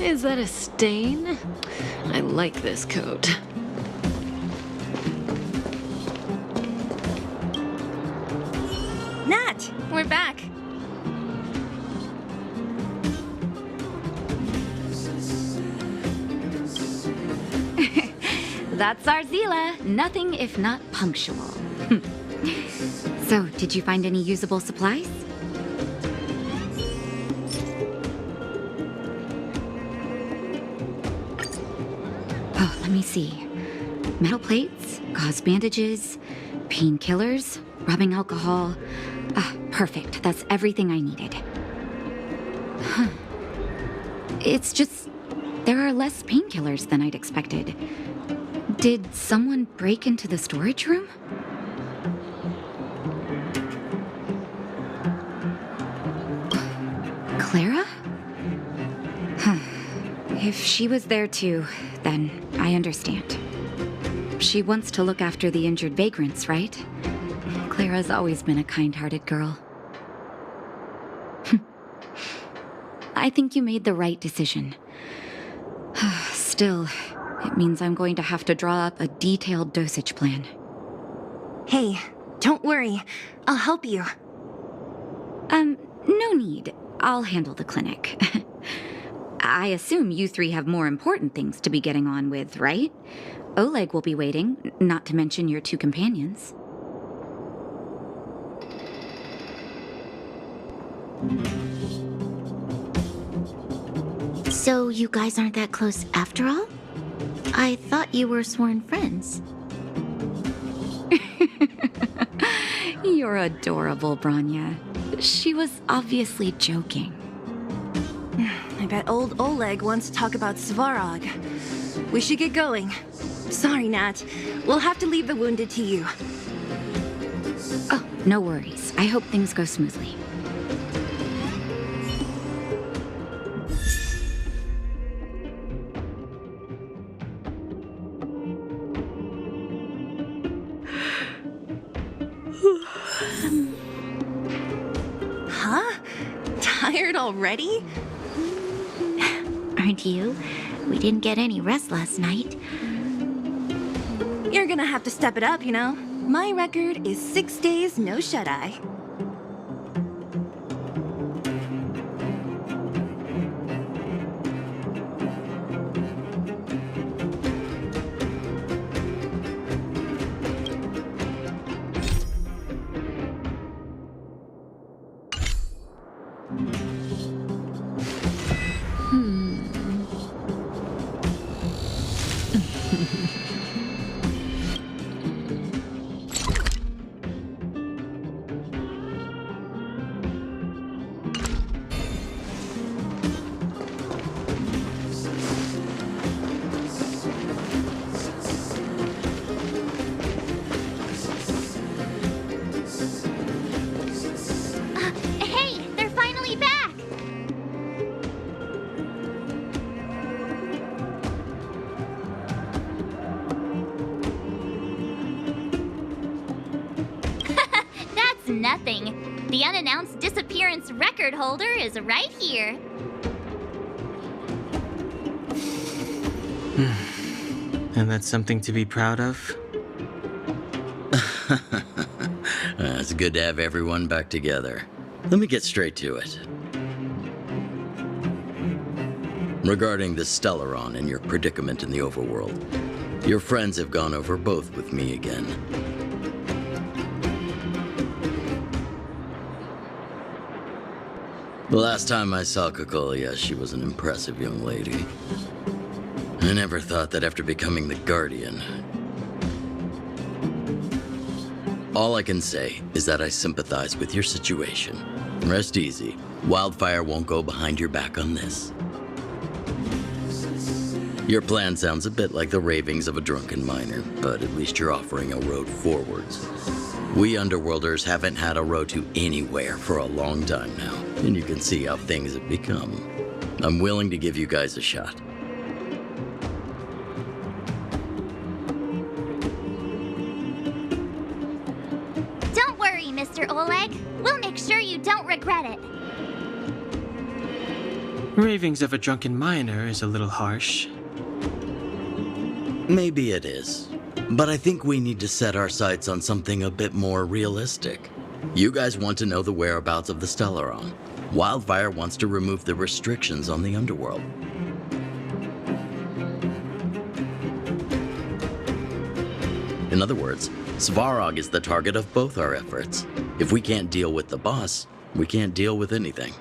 Is that a stain? I like this coat. Nat, we're back. That's our Zila. Nothing if not punctual. So, did you find any usable supplies? Oh, let me see. Metal plates, gauze bandages, painkillers, rubbing alcohol. Ah, perfect. That's everything I needed. Huh. It's just, there are less painkillers than I'd expected. Did someone break into the storage room? Clara? Huh. If she was there too, then I understand. She wants to look after the injured vagrants, right? Clara's always been a kind-hearted girl. I think you made the right decision. Still, it means I'm going to have to draw up a detailed dosage plan. Hey, don't worry. I'll help you. No need. I'll handle the clinic. I assume you three have more important things to be getting on with, right? Oleg will be waiting, not to mention your two companions. So you guys aren't that close after all? I thought you were sworn friends. You're adorable, Branya. She was obviously joking. I bet old Oleg wants to talk about Svarog. We should get going. Sorry, Nat. We'll have to leave the wounded to you. Oh, no worries. I hope things go smoothly. Huh? Tired already? Aren't you? We didn't get any rest last night. You're gonna have to step it up, you know? My record is 6 days, no shut-eye. Hey, they're finally back! That's nothing. The unannounced disappearance record holder is right here. And that's something to be proud of? It's good to have everyone back together. Let me get straight to it. Regarding the Stellaron and your predicament in the overworld, your friends have gone over both with me again. The last time I saw Kokolia, she was an impressive young lady. I never thought that after becoming the Guardian. All I can say is that I sympathize with your situation. Rest easy. Wildfire won't go behind your back on this. Your plan sounds a bit like the ravings of a drunken miner, but at least you're offering a road forwards. We Underworlders haven't had a road to anywhere for a long time now, and you can see how things have become. I'm willing to give you guys a shot. Don't worry, Mr. Oleg. We'll make sure you don't regret it. Ravings of a drunken miner is a little harsh. Maybe it is. But I think we need to set our sights on something a bit more realistic. You guys want to know the whereabouts of the stellarong. Wildfire wants to remove the restrictions on the underworld. In other words, Svarog is the target of both our efforts. If we can't deal with the boss, we can't deal with anything.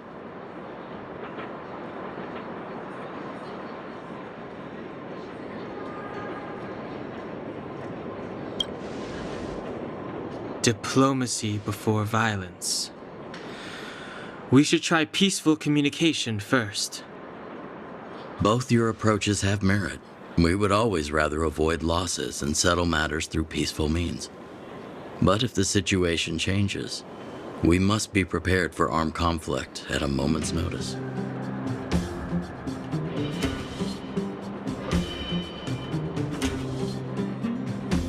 Diplomacy before violence. We should try peaceful communication first. Both your approaches have merit. We would always rather avoid losses and settle matters through peaceful means. But if the situation changes, we must be prepared for armed conflict at a moment's notice.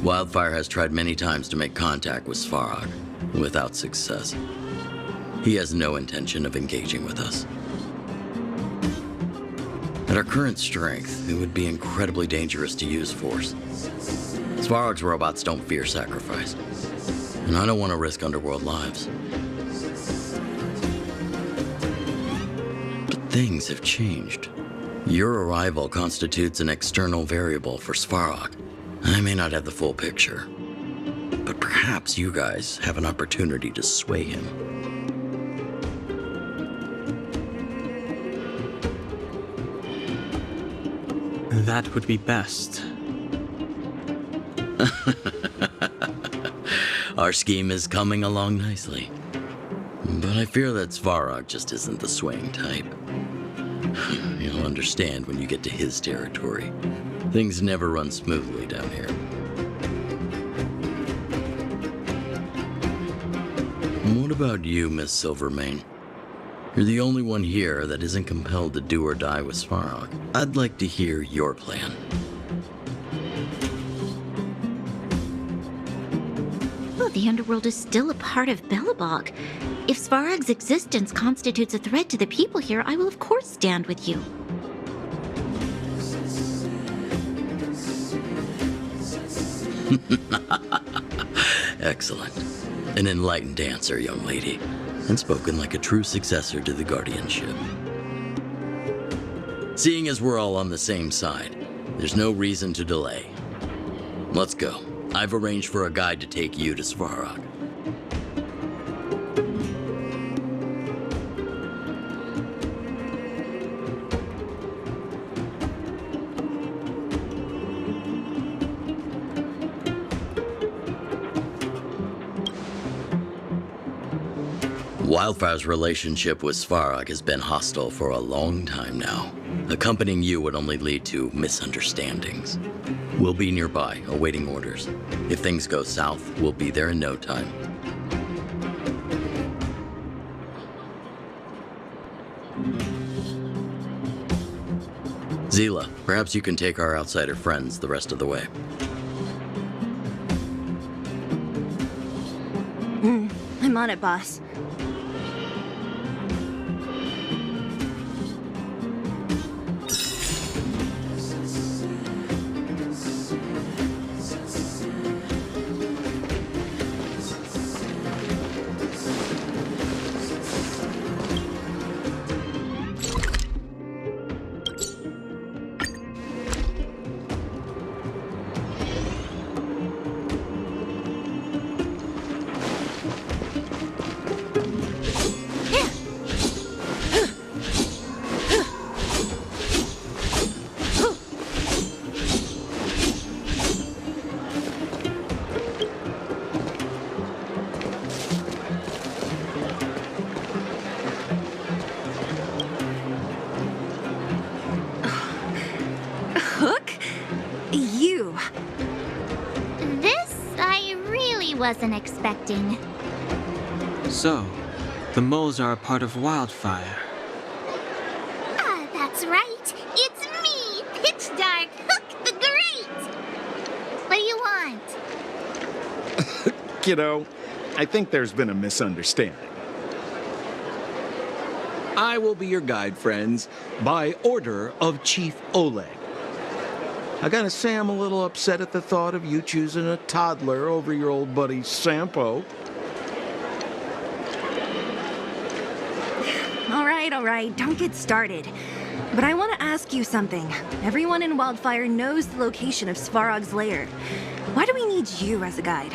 Wildfire has tried many times to make contact with Svarog, without success. He has no intention of engaging with us. At our current strength, it would be incredibly dangerous to use force. Svarog's robots don't fear sacrifice, and I don't want to risk underworld lives. But things have changed. Your arrival constitutes an external variable for Svarog. I may not have the full picture, but perhaps you guys have an opportunity to sway him. That would be best. Our scheme is coming along nicely. But I fear that Svarog just isn't the swaying type. You'll understand when you get to his territory. Things never run smoothly down here. What about you, Miss Silvermane? You're the only one here that isn't compelled to do or die with Svarog. I'd like to hear your plan. Well, the underworld is still a part of ḥAbout. If Svarog's existence constitutes a threat to the people here, I will of course stand with you. Excellent. An enlightened answer, young lady, and spoken like a true successor to the guardianship. Seeing as we're all on the same side, there's no reason to delay. Let's go. I've arranged for a guide to take you to Svarog. Wildfire's relationship with Svarog has been hostile for a long time now. Accompanying you would only lead to misunderstandings. We'll be nearby, awaiting orders. If things go south, we'll be there in no time. Zila, perhaps you can take our outsider friends the rest of the way. I'm on it, boss. Wasn't expecting. So, the moles are a part of Wildfire. Ah, that's right. It's me, Pitch Dark Hook the Great. What do you want? Kiddo, I think there's been a misunderstanding. I will be your guide, friends, by order of Chief Oleg. I gotta say I'm a little upset at the thought of you choosing a toddler over your old buddy Sampo. All right, don't get started. But I want to ask you something. Everyone in Wildfire knows the location of Svarog's lair. Why do we need you as a guide?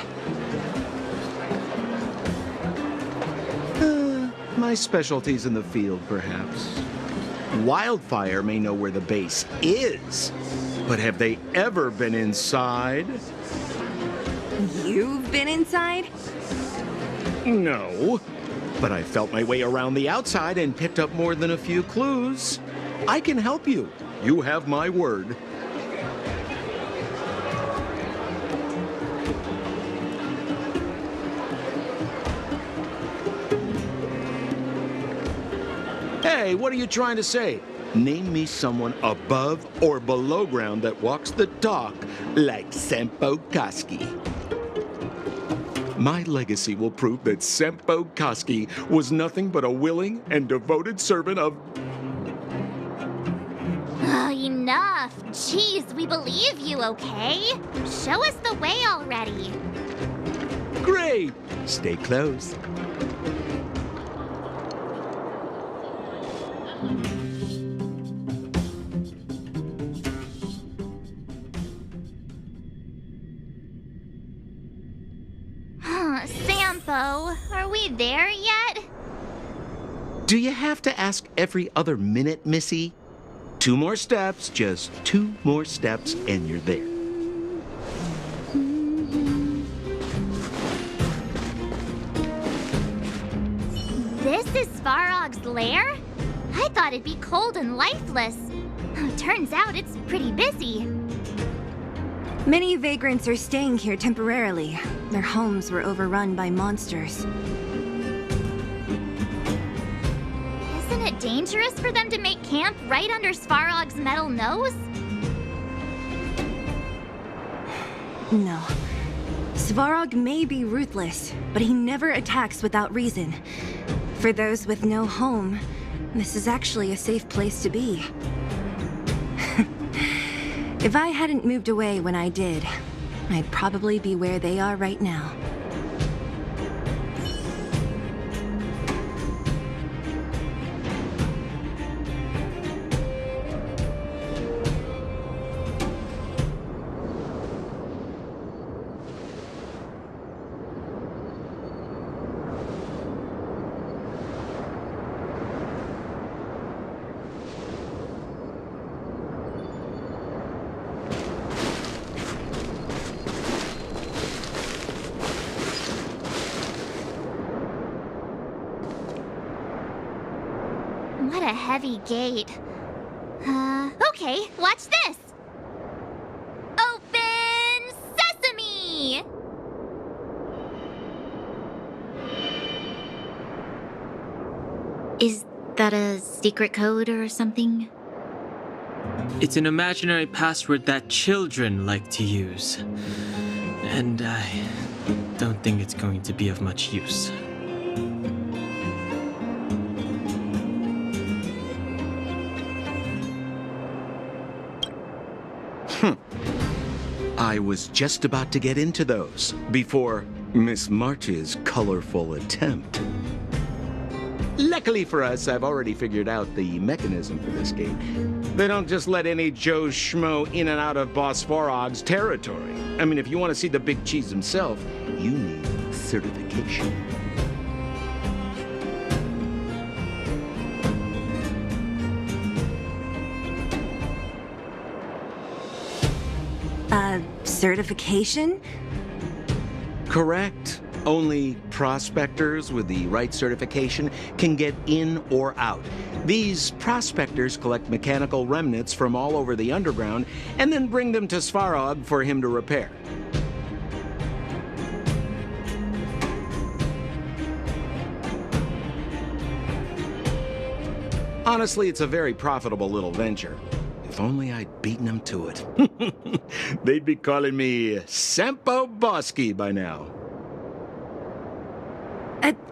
My specialty's in the field, perhaps. Wildfire may know where the base is, but have they ever been inside? You've been inside? No, but I felt my way around the outside and picked up more than a few clues. I can help you. You have my word. Hey, what are you trying to say? Name me someone above or below ground that walks the talk like Sempo Koski. My legacy will prove that Sempo Koski was nothing but a willing and devoted servant of... Enough. Jeez, we believe you, okay? Show us the way already. Great! Stay close. Sampo, are we there yet? Do you have to ask every other minute, Missy? 2 more steps, just 2 more steps, and you're there. This is Svarog's lair? I thought it'd be cold and lifeless. Turns out it's pretty busy. Many vagrants are staying here temporarily. Their homes were overrun by monsters. Isn't it dangerous for them to make camp right under Svarog's metal nose? No. Svarog may be ruthless, but he never attacks without reason. For those with no home, this is actually a safe place to be. If I hadn't moved away when I did, I'd probably be where they are right now. What a heavy gate. Okay, watch this! Open sesame! Is that a secret code or something? It's an imaginary password that children like to use. And I don't think it's going to be of much use. I was just about to get into those before Miss March's colorful attempt. Luckily for us, I've already figured out the mechanism for this gate. They don't just let any Joe Schmo in and out of Boss Svarog's territory. I mean, if you want to see the big cheese himself, you need certification. Certification? Correct. Only prospectors with the right certification can get in or out. These prospectors collect mechanical remnants from all over the underground and then bring them to Svarog for him to repair. Honestly, it's a very profitable little venture. If only I'd beaten them to it. They'd be calling me Sempo Bosky by now.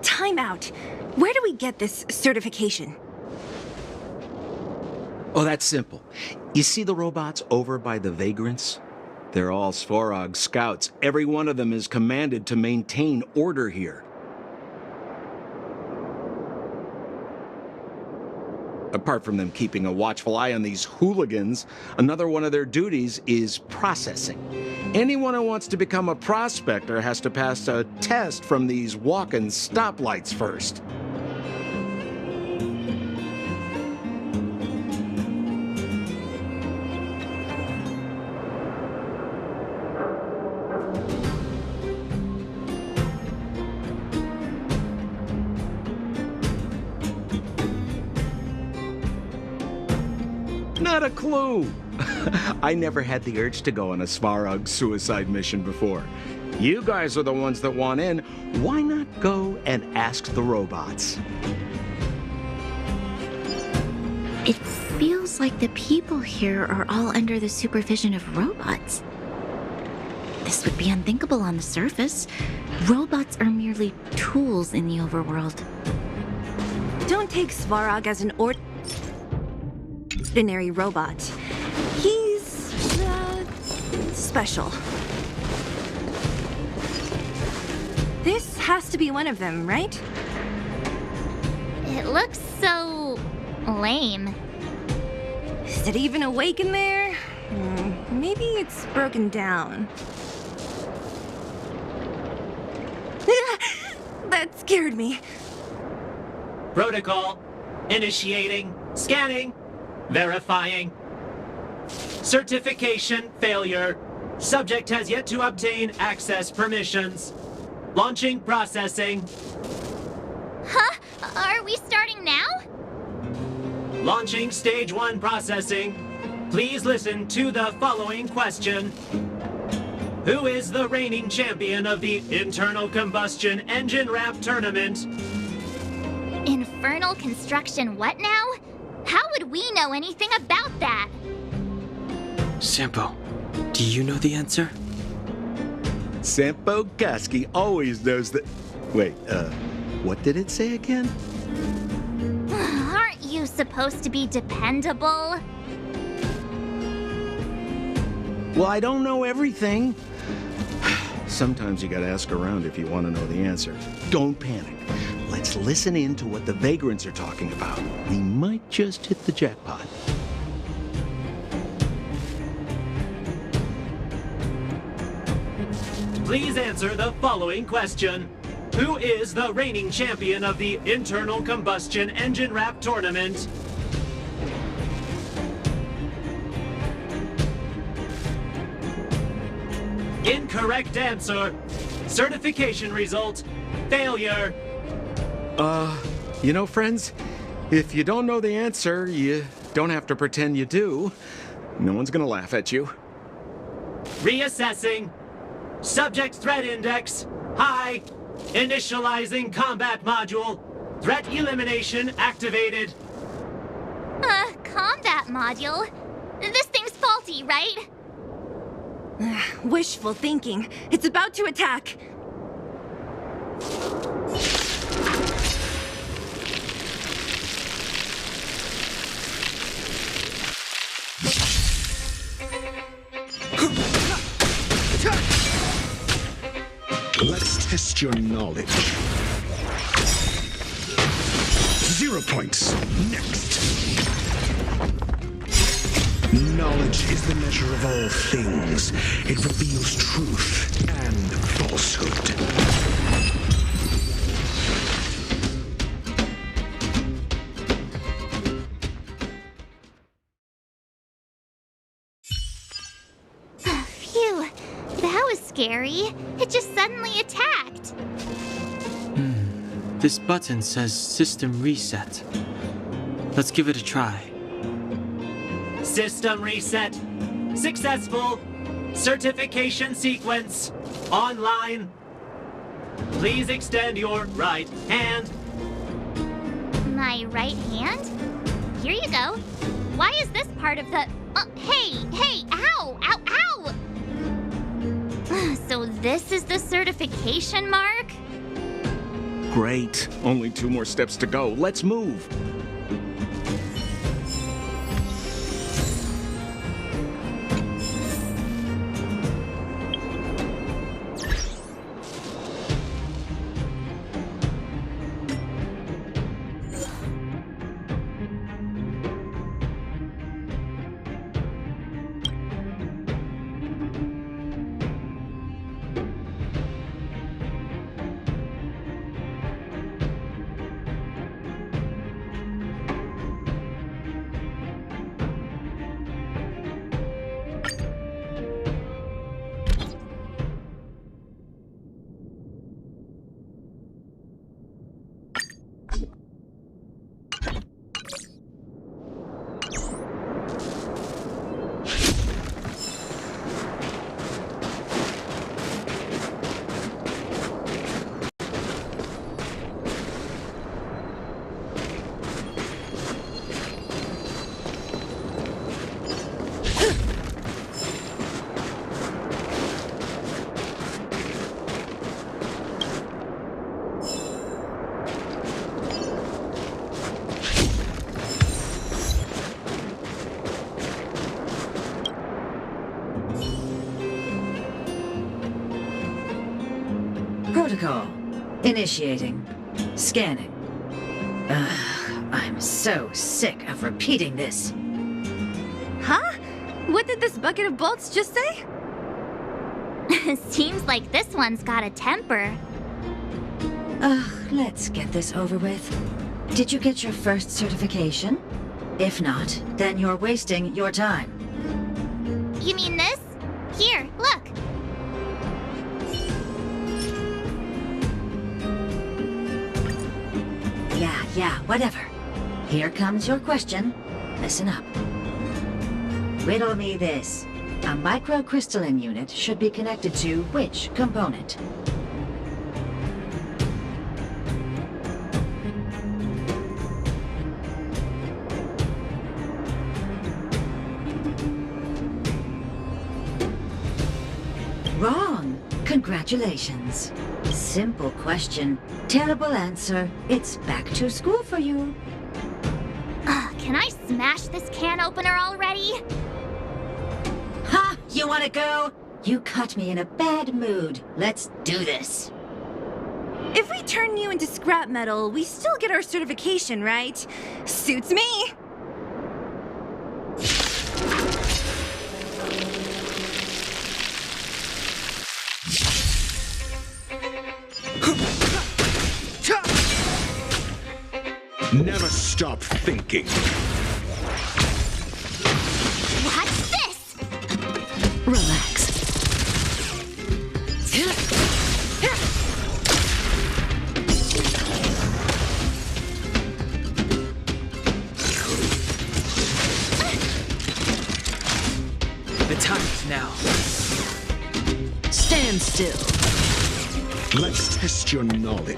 Time out. Where do we get this certification? Oh, that's simple. You see the robots over by the vagrants? They're all Svarog scouts. Every one of them is commanded to maintain order here. Apart from them keeping a watchful eye on these hooligans, another one of their duties is processing. Anyone who wants to become a prospector has to pass a test from these walk-in stoplights first. Not a clue. I never had the urge to go on a Svarog suicide mission before. You guys are the ones that want in. Why not go and ask the robots? It feels like the people here are all under the supervision of robots. This would be unthinkable on the surface. Robots are merely tools in the overworld. Don't take Svarog as an ordinary robot. He's, special. This has to be one of them, right? It looks so lame. Is it even awake in there? Maybe it's broken down. That scared me. Protocol. Initiating. Scanning. Verifying. Certification failure. Subject has yet to obtain access permissions. Launching processing. Huh? Are we starting now? Launching stage 1 processing. Please listen to the following question. Who is the reigning champion of the internal combustion engine wrap tournament? Infernal construction what now? How would we know anything about that? Sampo, do you know the answer? Sampo Gaski always knows that... Wait, what did it say again? Aren't you supposed to be dependable? Well, I don't know everything. Sometimes you gotta ask around if you want to know the answer. Don't panic. Let's listen in to what the vagrants are talking about. We might just hit the jackpot. Please answer the following question. Who is the reigning champion of the internal combustion engine wrap tournament? Incorrect answer. Certification result. Failure. You know, friends, if you don't know the answer, you don't have to pretend you do. No one's gonna laugh at you. Reassessing. Subject threat index. High. Initializing combat module. Threat elimination activated. Combat module? This thing's faulty, right? Wishful thinking. It's about to attack. Let's test your knowledge. 0 points. Next. Knowledge is the measure of all things. It reveals truth and falsehood. Phew, that was scary. It just suddenly attacked. This button says system reset. Let's give it a try. System reset. Successful. Certification sequence. Online. Please extend your right hand. My right hand? Here you go. Why is this part of the... hey, ow, ow, ow! So this is the certification mark? Great. Only 2 more steps to go. Let's move. Protocol. Initiating. Scanning. Ugh, I'm so sick of repeating this. Huh? What did this bucket of bolts just say? Seems like this one's got a temper. Ugh, let's get this over with. Did you get your first certification? If not, then you're wasting your time. You mean this? Here, look. Yeah, whatever. Here comes your question. Listen up. Riddle me this. A microcrystalline unit should be connected to which component? Wrong. Congratulations. Simple question. Terrible answer. It's back to school for you. Can I smash this can opener already? Ha! You wanna go? You caught me in a bad mood. Let's do this. If we turn you into scrap metal, we still get our certification, right? Suits me! Never stop thinking. What's this? Relax. The time is now. Stand still. Let's test your knowledge.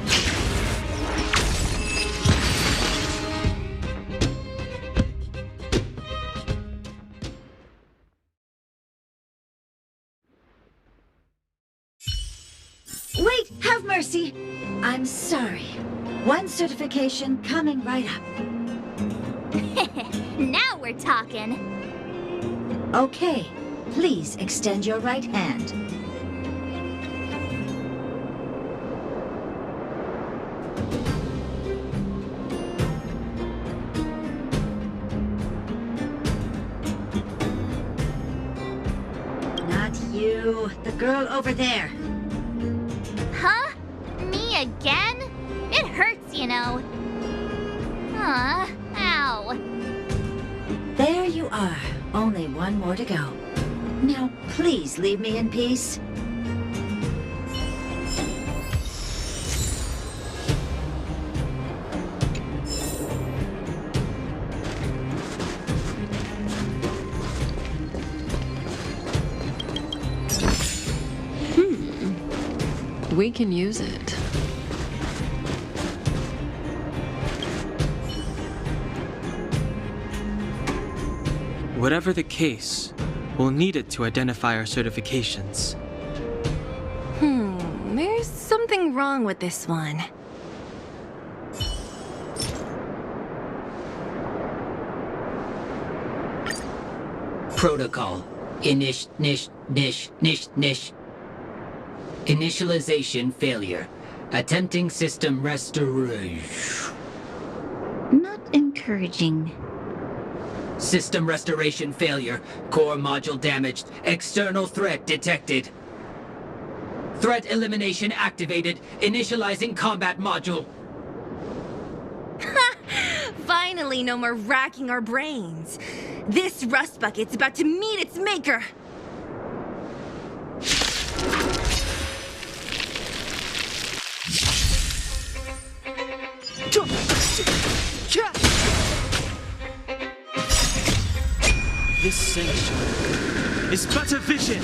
Wait, have mercy. I'm sorry. One certification coming right up. Now we're talking. Okay, please extend your right hand. Not you, the girl over there. Huh? Me again? It hurts, you know. Ow. There you are. Only one more to go. Now, please leave me in peace. We can use it. Whatever the case, we'll need it to identify our certifications. There's something wrong with this one. Protocol. Initialization failure. Attempting system restoration. Not encouraging. System restoration failure. Core module damaged. External threat detected. Threat elimination activated. Initializing combat module. Finally, no more racking our brains. This rust bucket's about to meet its maker. This sanctuary is but a vision.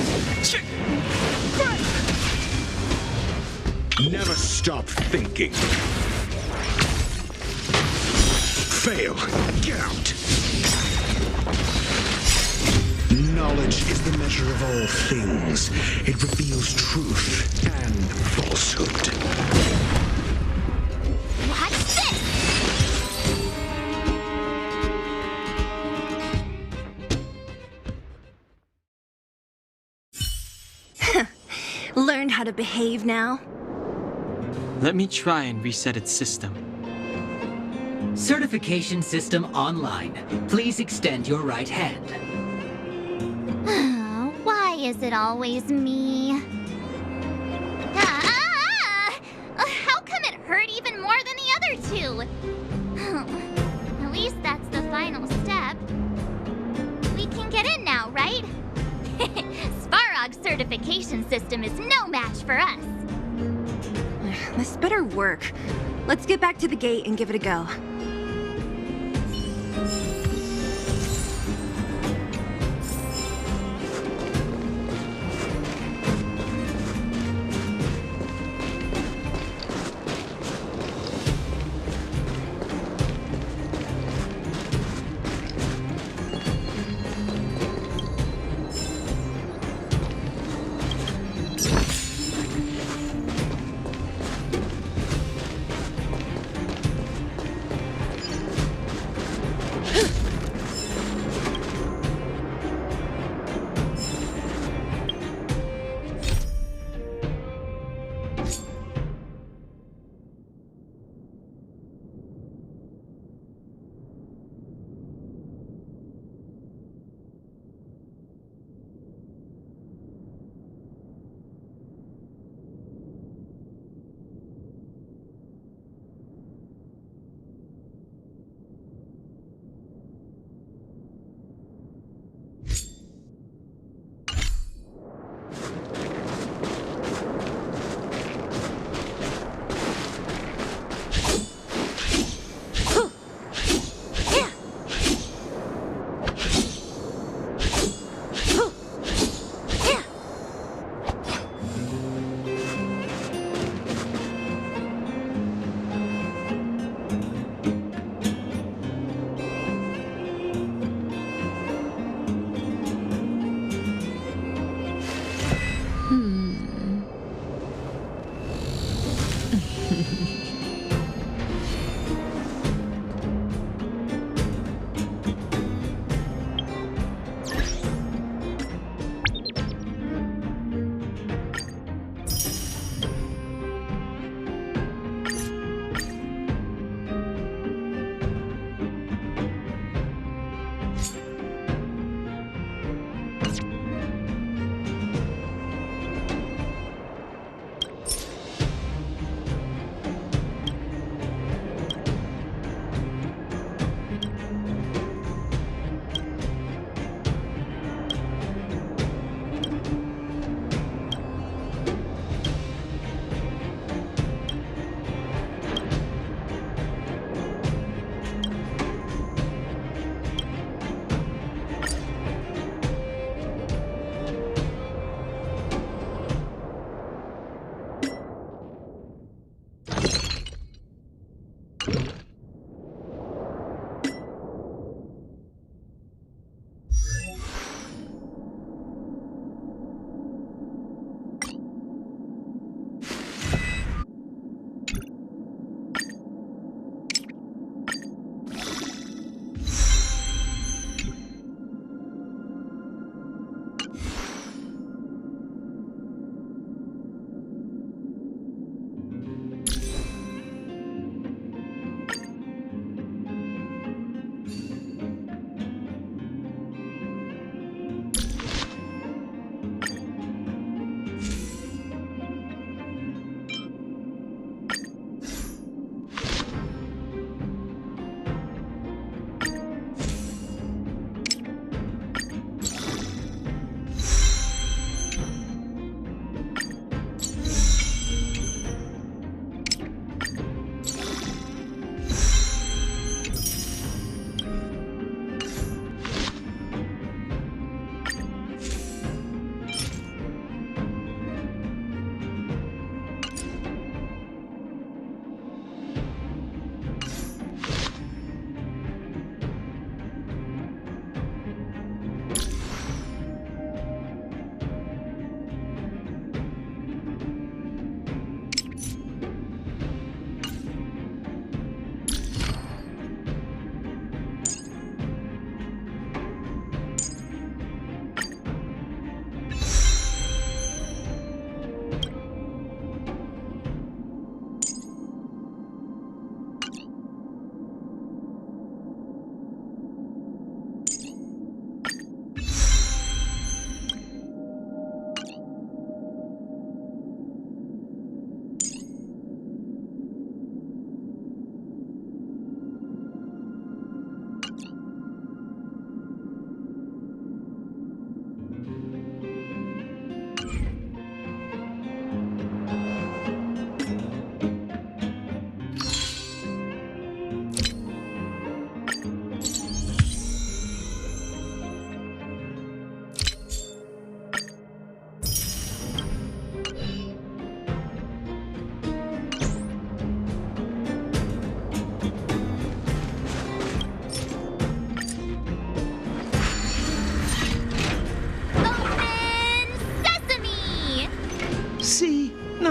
Never stop thinking. Fail. Get out. Knowledge is the measure of all things. It reveals truth and falsehood. What's this? Learned how to behave now? Let me try and reset its system. Certification system online. Please extend your right hand. Why is it always me? How come it hurt even more than the other two? At least that's the final step. We can get in now, right? Svarog's certification system is no match for us. This better work. Let's get back to the gate and give it a go.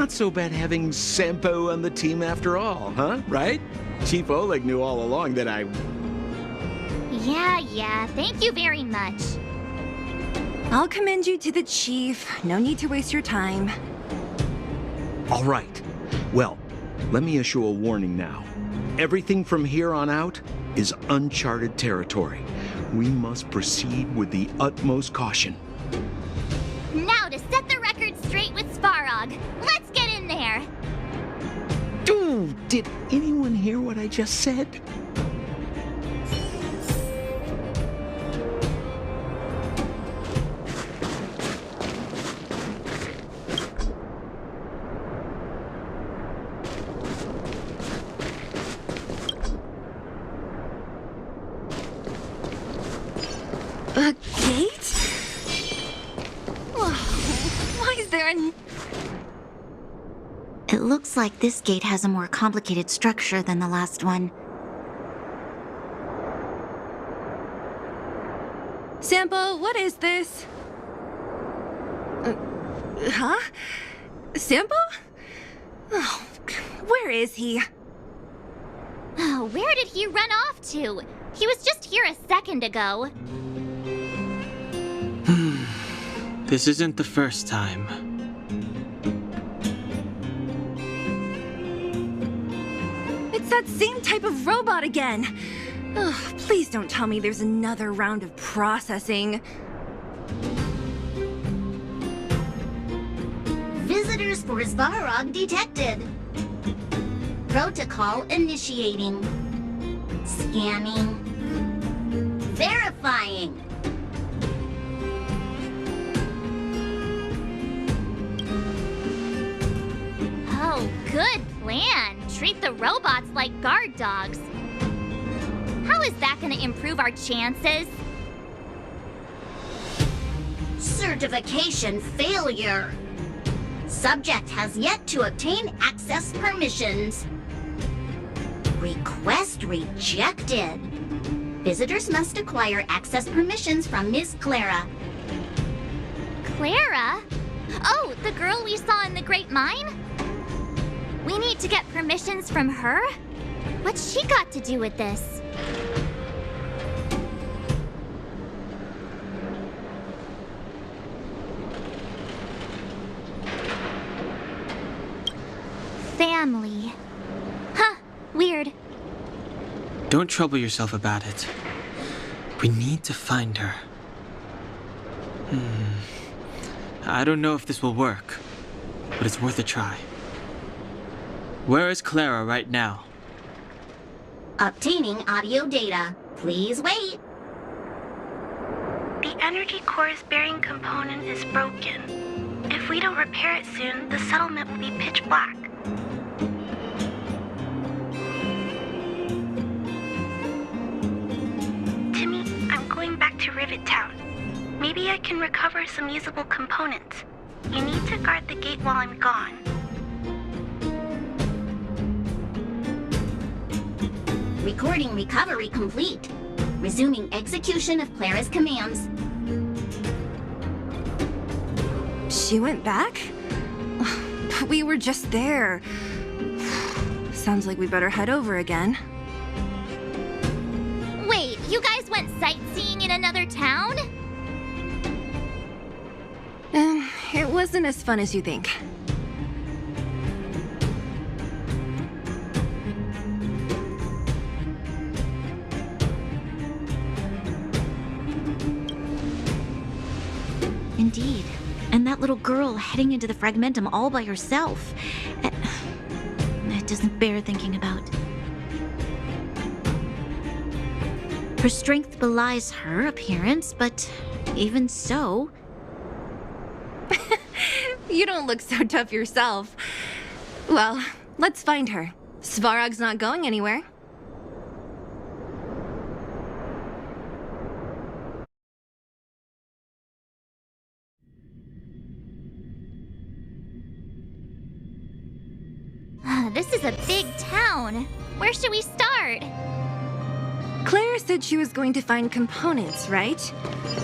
not so bad having Sampo on the team after all, huh? Right? Chief Oleg knew all along that I... Yeah, thank you very much. I'll commend you to the chief. No need to waste your time. All right. Well, let me issue a warning now. Everything from here on out is uncharted territory. We must proceed with the utmost caution. Now to set the record straight with Svarog. Let's get in there. Dude, did anyone hear what I just said? A gate? Why is there an... It looks like this gate has a more complicated structure than the last one. Sampo, what is this? Huh? Sampo? Oh, where is he? Oh, where did he run off to? He was just here a second ago. This isn't the first time. It's that same type of robot again. Ugh, please don't tell me there's another round of processing. Visitors for Svarog detected. Protocol initiating. Scanning. Verifying. Oh, good plan. Treat the robots like guard dogs. How is that gonna improve our chances? Certification failure. Subject has yet to obtain access permissions. Request rejected. Visitors must acquire access permissions from Ms. Clara. Clara? Oh, the girl we saw in the Great Mine? We need to get permissions from her? What's she got to do with this? Family. Huh, weird. Don't trouble yourself about it. We need to find her. I don't know if this will work, but it's worth a try. Where is Clara right now? Obtaining audio data. Please wait. The energy core's bearing component is broken. If we don't repair it soon, the settlement will be pitch black. Timmy, I'm going back to Rivet Town. Maybe I can recover some usable components. You need to guard the gate while I'm gone. Recording recovery complete. Resuming execution of Clara's commands. She went back? But we were just there. Sounds like we better head over again. Wait, you guys went sightseeing in another town? It wasn't as fun as you think. Indeed. And that little girl heading into the Fragmentum all by herself. It doesn't bear thinking about. Her strength belies her appearance, but even so... You don't look so tough yourself. Well, let's find her. Svarog's not going anywhere. This is a big town. Where should we start? Claire said she was going to find components, right?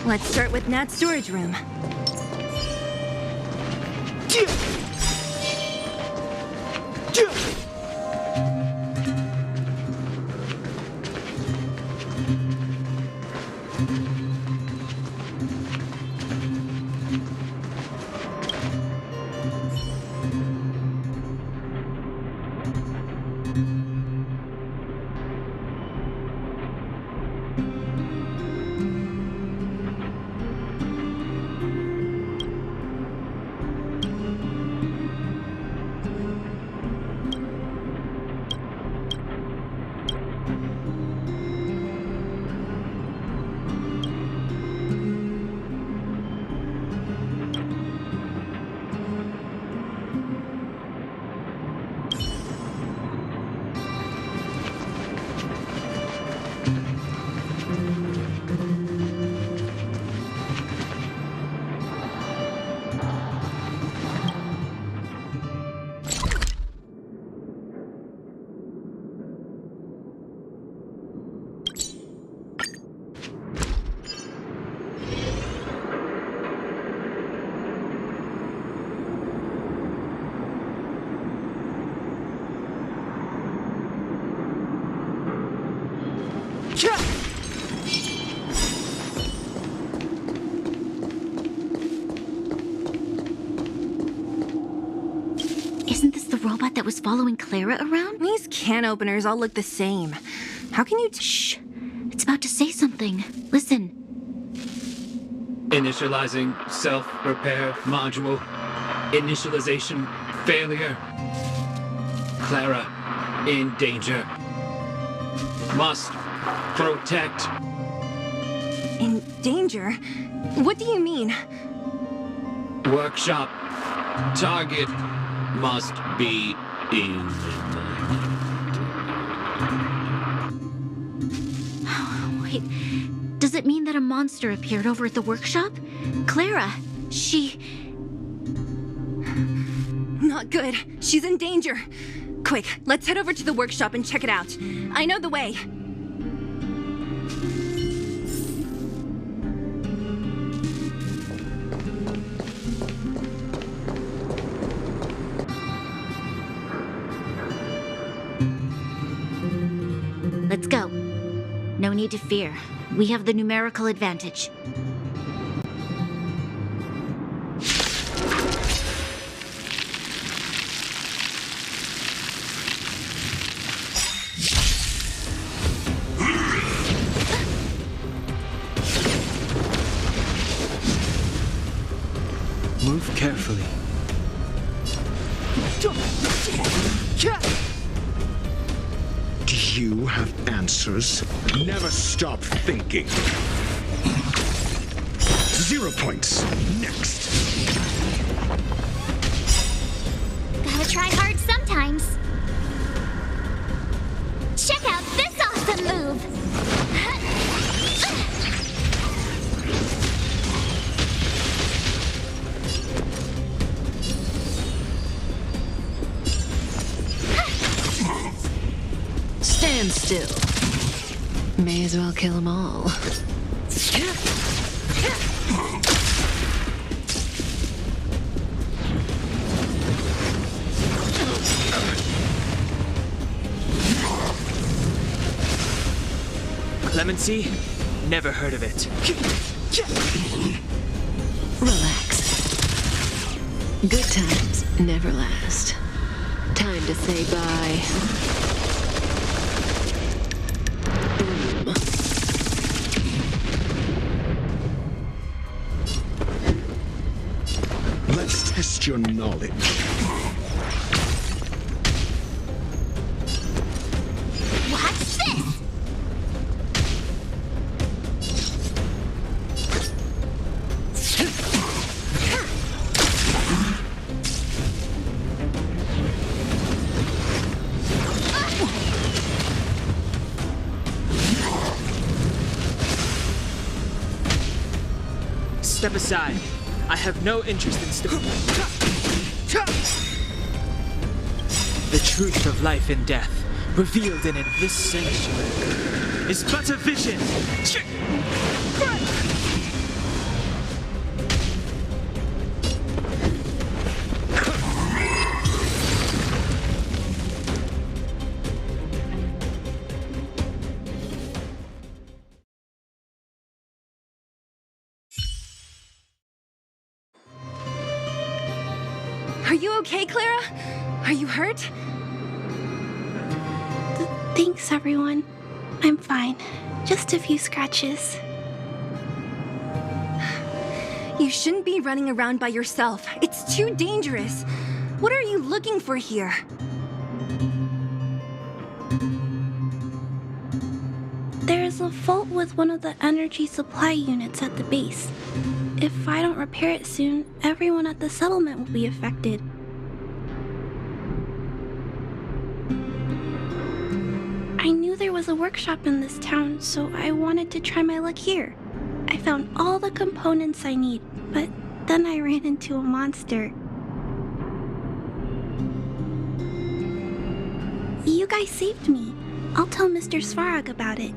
Let's start with Nat's storage room. Isn't this the robot that was following Clara around? These can openers all look the same. How can you Shh! It's about to say something. Listen. Initializing self-repair module. Initialization failure. Clara in danger. Must protect. In danger? What do you mean? Workshop. Target must be in. Wait, does it mean that a monster appeared over at the workshop? Clara, she... Not good. She's in danger. Quick, let's head over to the workshop and check it out. I know the way. Let's go. No need to fear. We have the numerical advantage. Move carefully. Do you have answers? Never stop thinking. 0 points. Next. Gotta try hard sometimes. Check out this awesome move! Stand still. May as well kill them all. Clemency? Never heard of it. Relax. Good times never last. Time to say bye. Boom. Let's test your knowledge. Watch this! Step aside. I have no interest in The truth of life and death, revealed in this sanctuary, is but a vision. Are you okay, Clara? Are you hurt? Thanks, everyone. I'm fine. Just a few scratches. You shouldn't be running around by yourself. It's too dangerous. What are you looking for here? There's a fault with one of the energy supply units at the base. If I don't repair it soon, everyone at the settlement will be affected. I knew there was a workshop in this town, so I wanted to try my luck here. I found all the components I need, but then I ran into a monster. You guys saved me. I'll tell Mr. Svarog about it.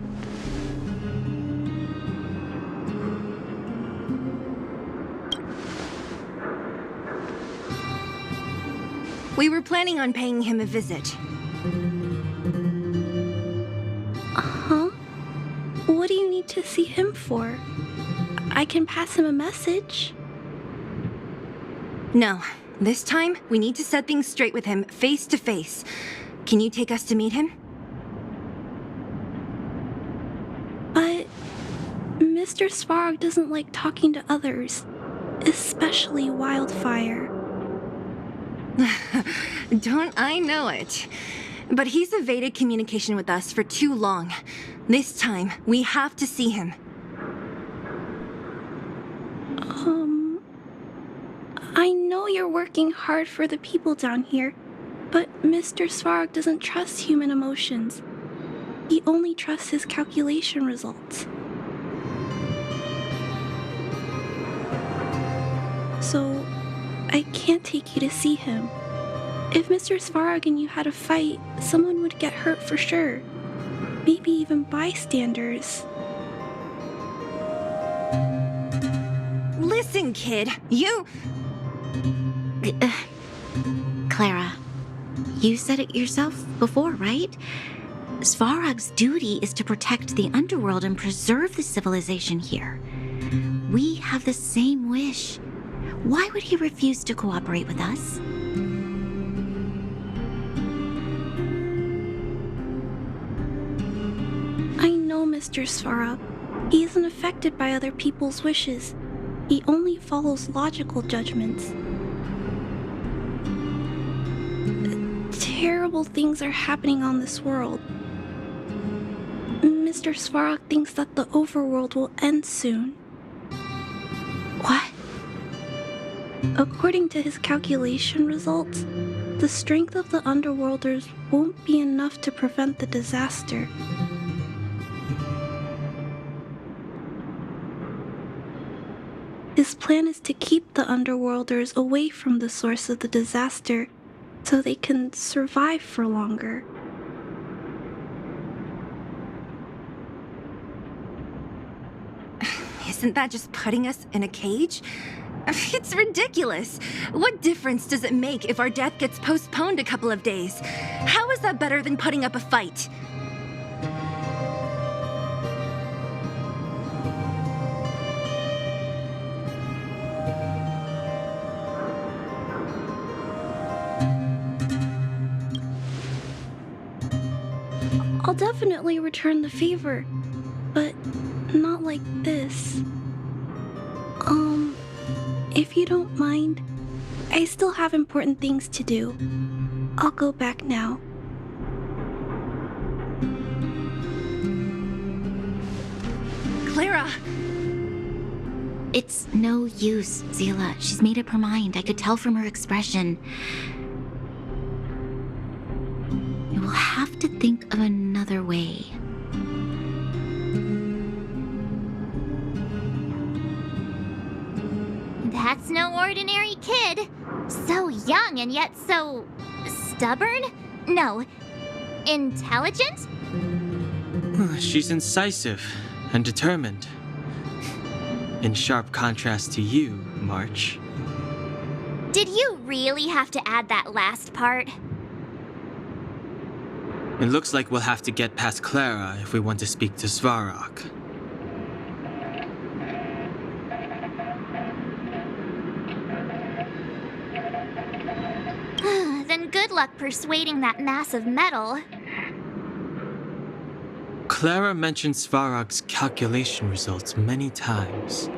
We were planning on paying him a visit. Huh? What do you need to see him for? I can pass him a message. No. This time, we need to set things straight with him, face to face. Can you take us to meet him? But Mr. Svarog doesn't like talking to others, especially Wildfire. Don't I know it? But he's evaded communication with us for too long. This time, we have to see him. I know you're working hard for the people down here, but Mr. Svarog doesn't trust human emotions. He only trusts his calculation results. So, I can't take you to see him. If Mr. Svarog and you had a fight, someone would get hurt for sure. Maybe even bystanders. Listen, kid, you... Clara, you said it yourself before, right? Svarog's duty is to protect the underworld and preserve the civilization here. We have the same wish. Why would he refuse to cooperate with us? I know Mr. Svarog. He isn't affected by other people's wishes. He only follows logical judgments. Terrible things are happening on this world. Mr. Svarog thinks that the overworld will end soon. What? According to his calculation results, the strength of the Underworlders won't be enough to prevent the disaster. His plan is to keep the Underworlders away from the source of the disaster so they can survive for longer. Isn't that just putting us in a cage? It's ridiculous. What difference does it make if our death gets postponed a couple of days? How is that better than putting up a fight? I'll definitely return the favor, but not like this. If you don't mind, I still have important things to do. I'll go back now. Clara! It's no use, Zila. She's made up her mind. I could tell from her expression. We'll have to think of another way. That's no ordinary kid. So young and yet so... stubborn? No. Intelligent? She's incisive and determined. In sharp contrast to you, March. Did you really have to add that last part? It looks like we'll have to get past Clara if we want to speak to Svarog. Then good luck persuading that mass of metal. Clara mentioned Svarog's calculation results many times.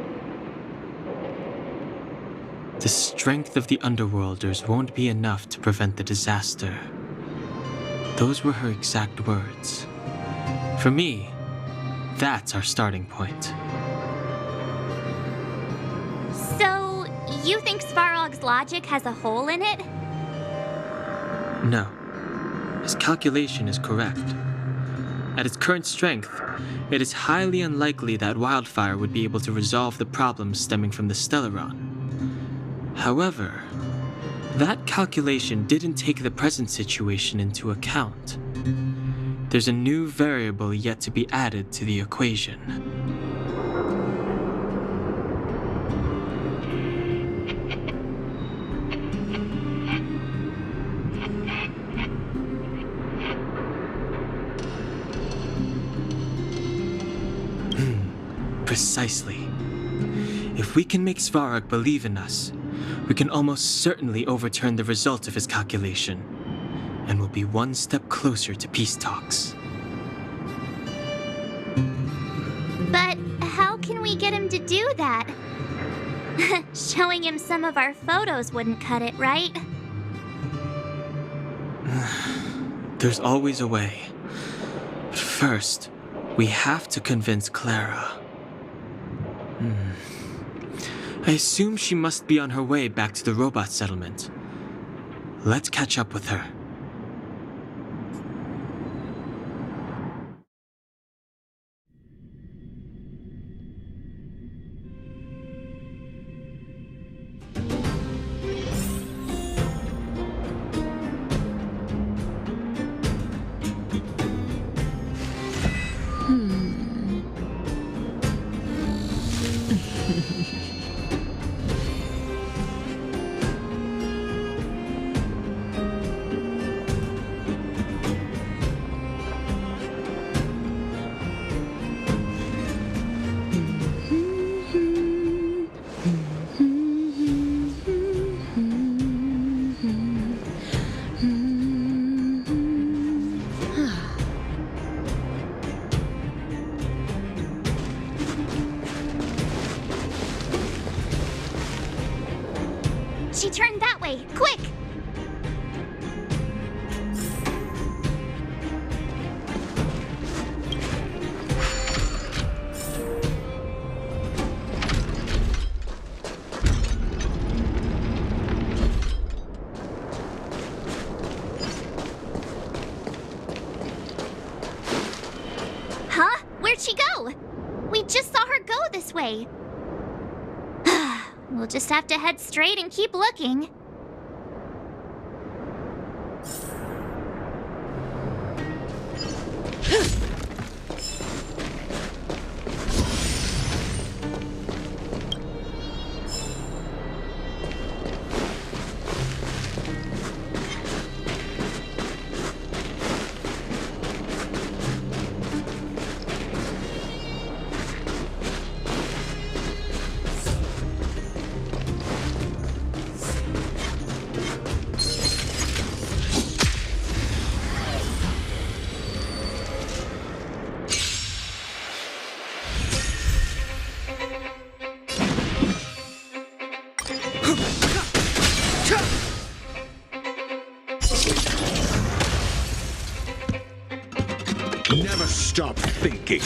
The strength of the Underworlders won't be enough to prevent the disaster. Those were her exact words. For me, that's our starting point. So, you think Svarog's logic has a hole in it? No. His calculation is correct. At its current strength, it is highly unlikely that Wildfire would be able to resolve the problems stemming from the Stellaron. However, that calculation didn't take the present situation into account. There's a new variable yet to be added to the equation. Precisely. If we can make Svarog believe in us, we can almost certainly overturn the result of his calculation, and will be one step closer to peace talks. But how can we get him to do that? Showing him some of our photos wouldn't cut it, right? There's always a way. But first, we have to convince Clara. I assume she must be on her way back to the robot settlement. Let's catch up with her. She turned that way! Quick! Huh? Where'd she go? We just saw her go this way. We'll just have to head straight and keep looking. Never stop thinking.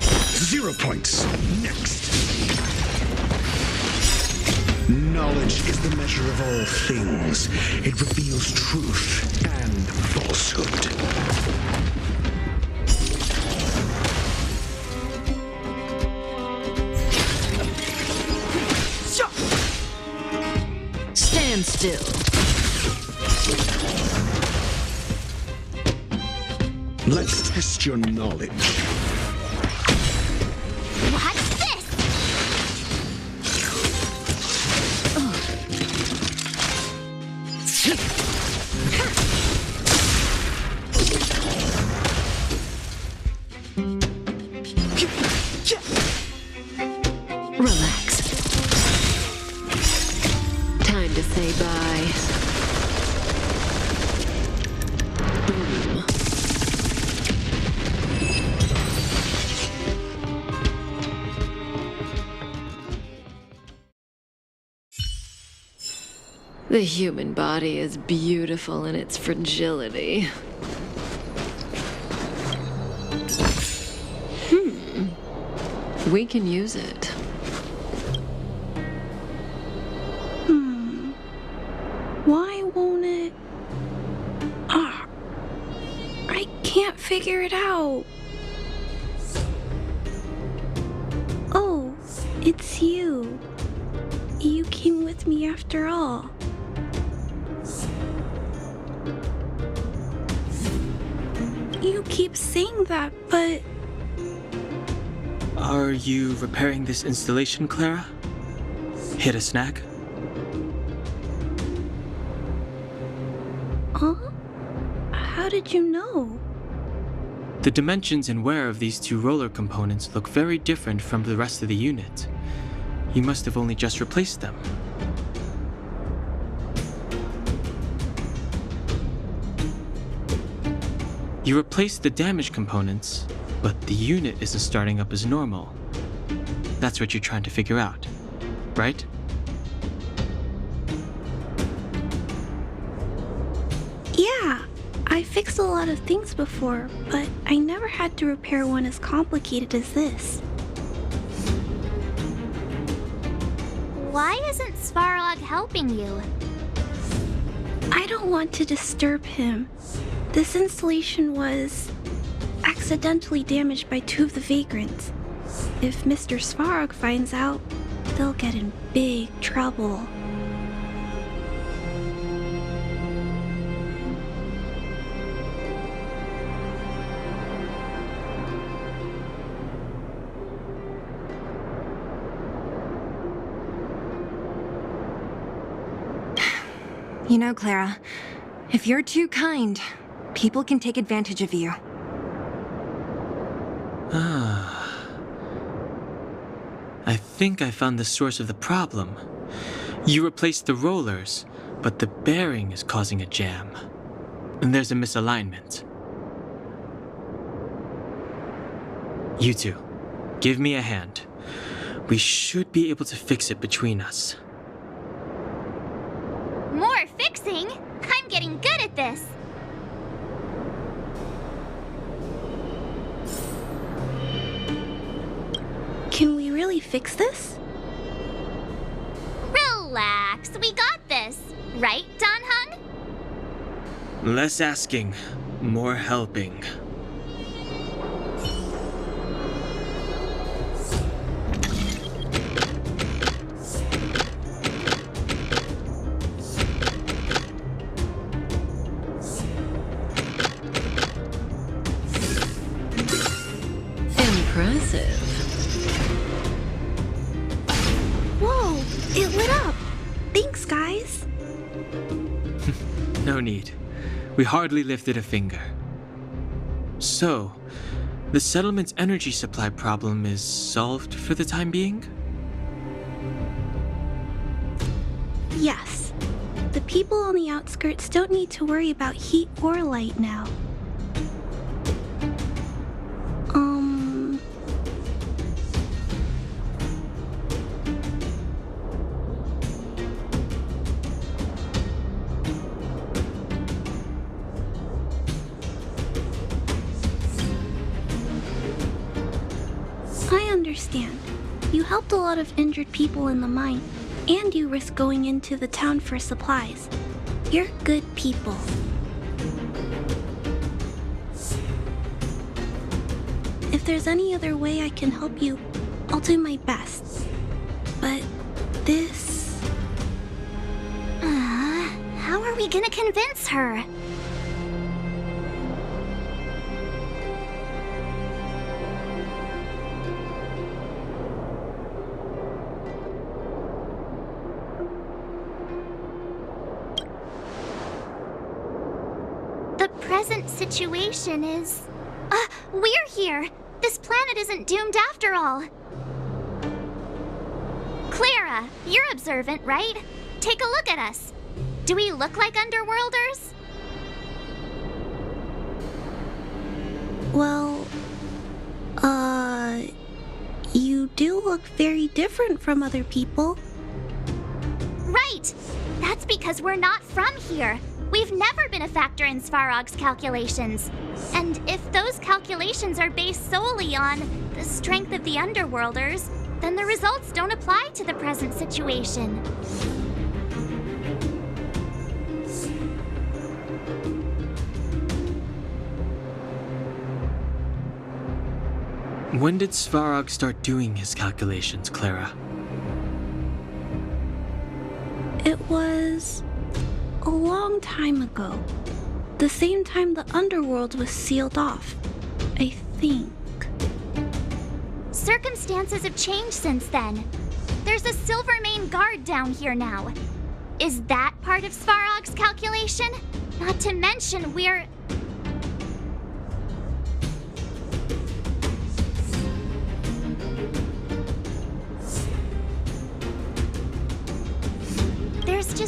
0 points. Next. Knowledge is the measure of all things. It reveals truth and falsehood. Stand still. Let's test your knowledge. What's this? Relax. Time to say bye. Boom. The human body is beautiful in its fragility. We can use it. Why won't it? I can't figure it out. Oh, it's you. You came with me after all. You keep saying that, but... Are you repairing this installation, Clara? Hit a snag? Huh? How did you know? The dimensions and wear of these two roller components look very different from the rest of the unit. You must have only just replaced them. You replaced the damaged components, but the unit isn't starting up as normal. That's what you're trying to figure out, right? Yeah, I fixed a lot of things before, but I never had to repair one as complicated as this. Why isn't Svarog helping you? I don't want to disturb him. This installation was accidentally damaged by 2 of the vagrants. If Mr. Svarog finds out, they'll get in big trouble. You know, Clara, if you're too kind, people can take advantage of you. I think I found the source of the problem. You replaced the rollers, but the bearing is causing a jam. And there's a misalignment. You two, give me a hand. We should be able to fix it between us. More fixing? I'm getting good at this. Can we really fix this? Relax, we got this. Right, Don Hung? Less asking, more helping. Impressive. Whoa, it lit up! Thanks, guys. No need. We hardly lifted a finger. So, the settlement's energy supply problem is solved for the time being? Yes. The people on the outskirts don't need to worry about heat or light now. I understand. You helped a lot of injured people in the mine, and you risked going into the town for supplies. You're good people. If there's any other way I can help you, I'll do my best. But this... How are we gonna convince her? The present situation is... we're here! This planet isn't doomed after all! Clara, you're observant, right? Take a look at us. Do we look like Underworlders? Well, you do look very different from other people. Right! That's because we're not from here. We've never been a factor in Svarog's calculations. And if those calculations are based solely on the strength of the Underworlders, then the results don't apply to the present situation. When did Svarog start doing his calculations, Clara? It was a long time ago. The same time the underworld was sealed off, I think. Circumstances have changed since then. There's a Silvermane guard down here now. Is that part of Svarog's calculation? Not to mention we're...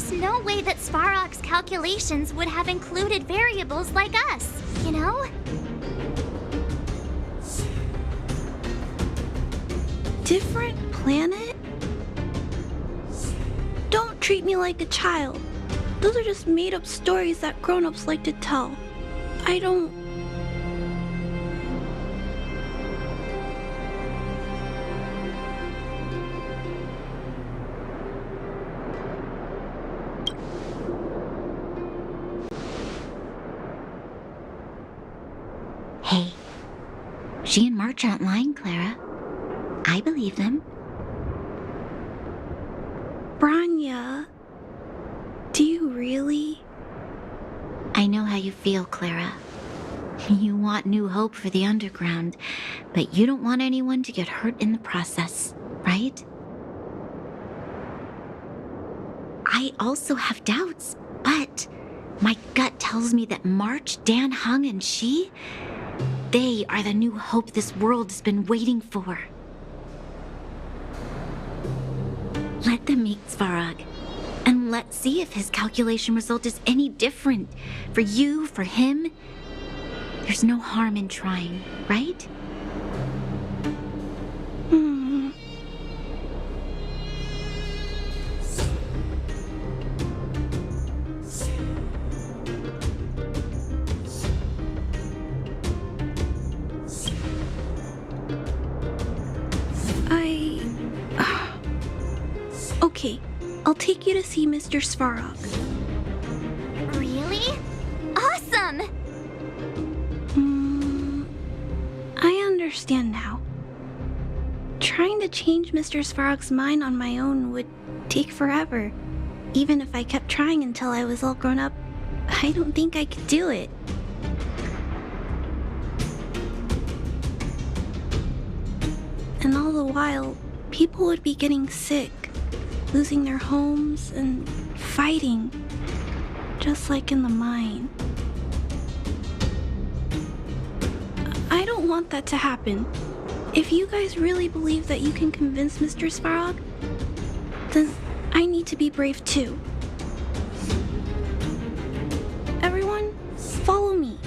There's no way that Svarog's calculations would have included variables like us, you know? Different planet? Don't treat me like a child. Those are just made-up stories that grown-ups like to tell. I don't... Hey, she and March aren't lying, Clara. I believe them. Branya, do you really? I know how you feel, Clara. You want new hope for the underground, but you don't want anyone to get hurt in the process, right? I also have doubts, but my gut tells me that March, Dan Hung, and she, they are the new hope this world has been waiting for. Let them meet Svarog, and let's see if his calculation result is any different. For you, for him, there's no harm in trying, right? Okay, I'll take you to see Mr. Svarog. Really? Awesome! I understand now. Trying to change Mr. Svarog's mind on my own would take forever. Even if I kept trying until I was all grown up, I don't think I could do it. And all the while, people would be getting sick, losing their homes, and fighting, just like in the mine. I don't want that to happen. If you guys really believe that you can convince Mr. Svarog, then I need to be brave too. Everyone, follow me.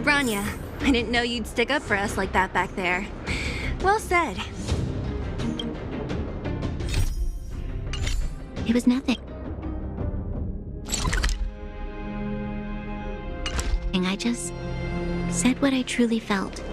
Branya, I didn't know you'd stick up for us like that back there. Well said. It was nothing. I just said what I truly felt.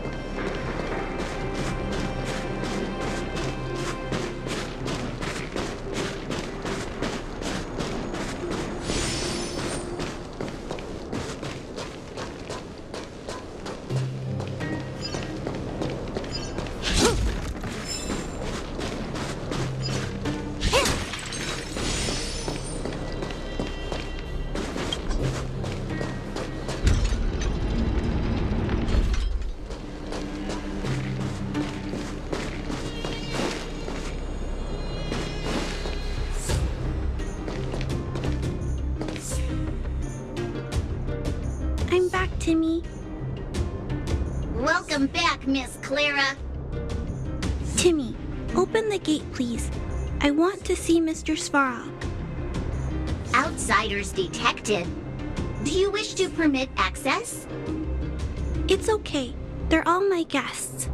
I'm back, Timmy. Welcome back, Miss Clara. Timmy, open the gate, please. I want to see Mr. Svarog. Outsiders detected. Do you wish to permit access? It's okay. They're all my guests.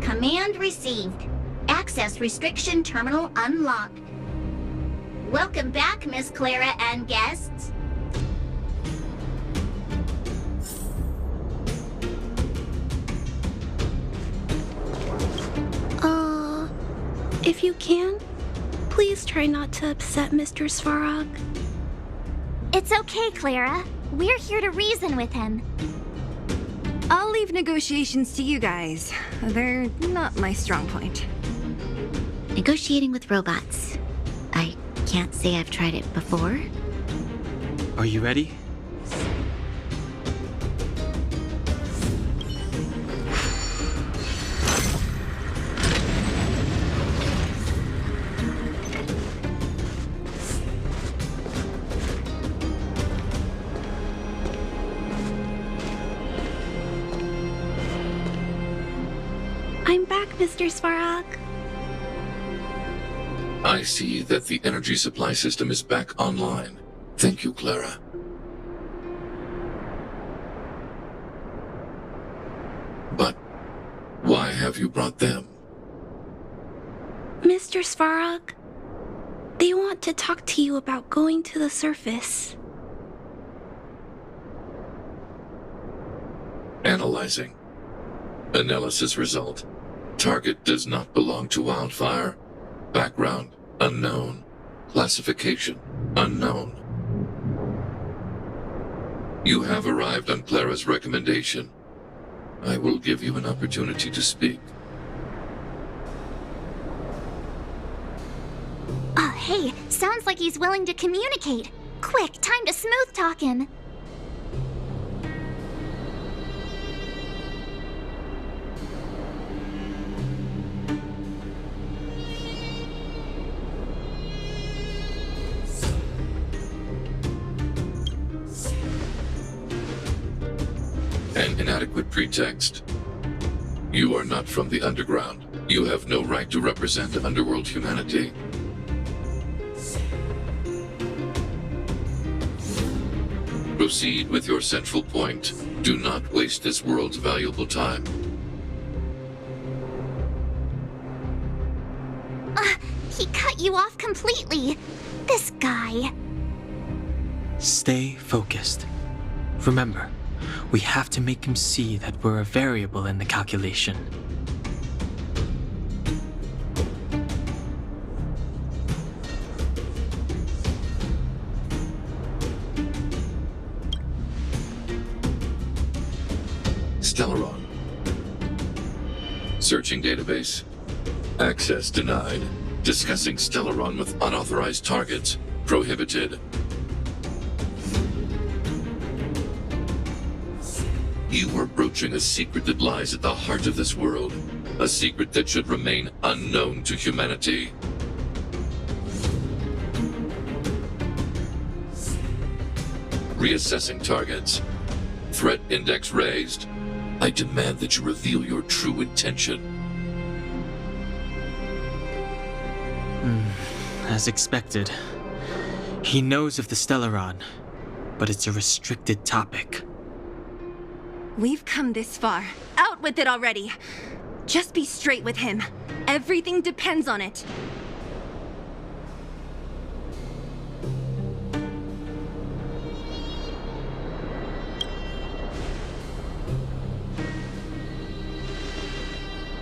Command received. Access restriction terminal unlocked. Welcome back, Miss Clara and guests. If you can, please try not to upset Mr. Svarog. It's okay, Clara. We're here to reason with him. I'll leave negotiations to you guys. They're not my strong point. Negotiating with robots. I can't say I've tried it before. Are you ready? I'm back, Mr. Svarog. I see that the energy supply system is back online. Thank you, Clara. But why have you brought them? Mr. Svarog, they want to talk to you about going to the surface. Analyzing. Analysis result. Target does not belong to Wildfire. Background, unknown. Classification, unknown. You have arrived on Clara's recommendation. I will give you an opportunity to speak. Oh, hey, sounds like he's willing to communicate. Quick, time to smooth talk him. An inadequate pretext. You are not from the underground. You have no right to represent underworld humanity. Proceed with your central point. Do not waste this world's valuable time. He cut you off completely. This guy. Stay focused. Remember, we have to make him see that we're a variable in the calculation. Stellaron. Searching database. Access denied. Discussing Stellaron with unauthorized targets. Prohibited. You are broaching a secret that lies at the heart of this world. A secret that should remain unknown to humanity. Reassessing targets. Threat index raised. I demand that you reveal your true intention. As expected. He knows of the Stellaron, but it's a restricted topic. We've come this far. Out with it already. Just be straight with him. Everything depends on it.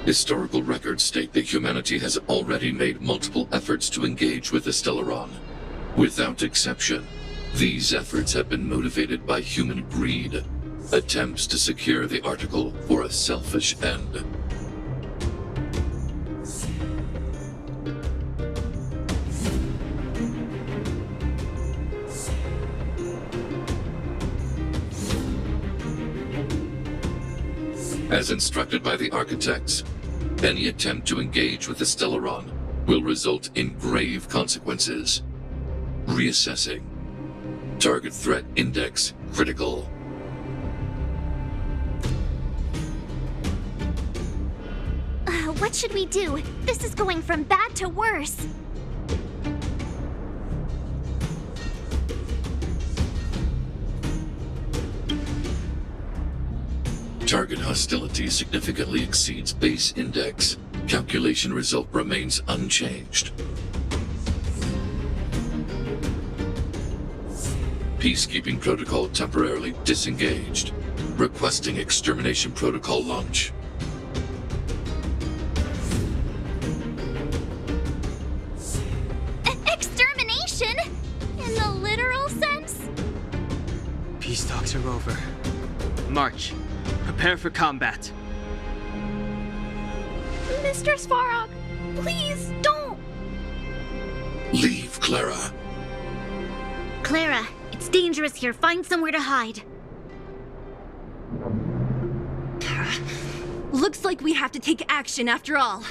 Historical records state that humanity has already made multiple efforts to engage with the Stellaron. Without exception, these efforts have been motivated by human greed. Attempts to secure the article for a selfish end. As instructed by the architects, any attempt to engage with the Stellaron will result in grave consequences. Reassessing. Target threat index critical. What should we do? This is going from bad to worse. Target hostility significantly exceeds base index. Calculation result remains unchanged. Peacekeeping protocol temporarily disengaged. Requesting extermination protocol launch. Extermination? In the literal sense? Peace talks are over. March. Prepare for combat. Mr. Svarog, please don't! Leave, Clara. Clara, it's dangerous here. Find somewhere to hide. Looks like we have to take action after all.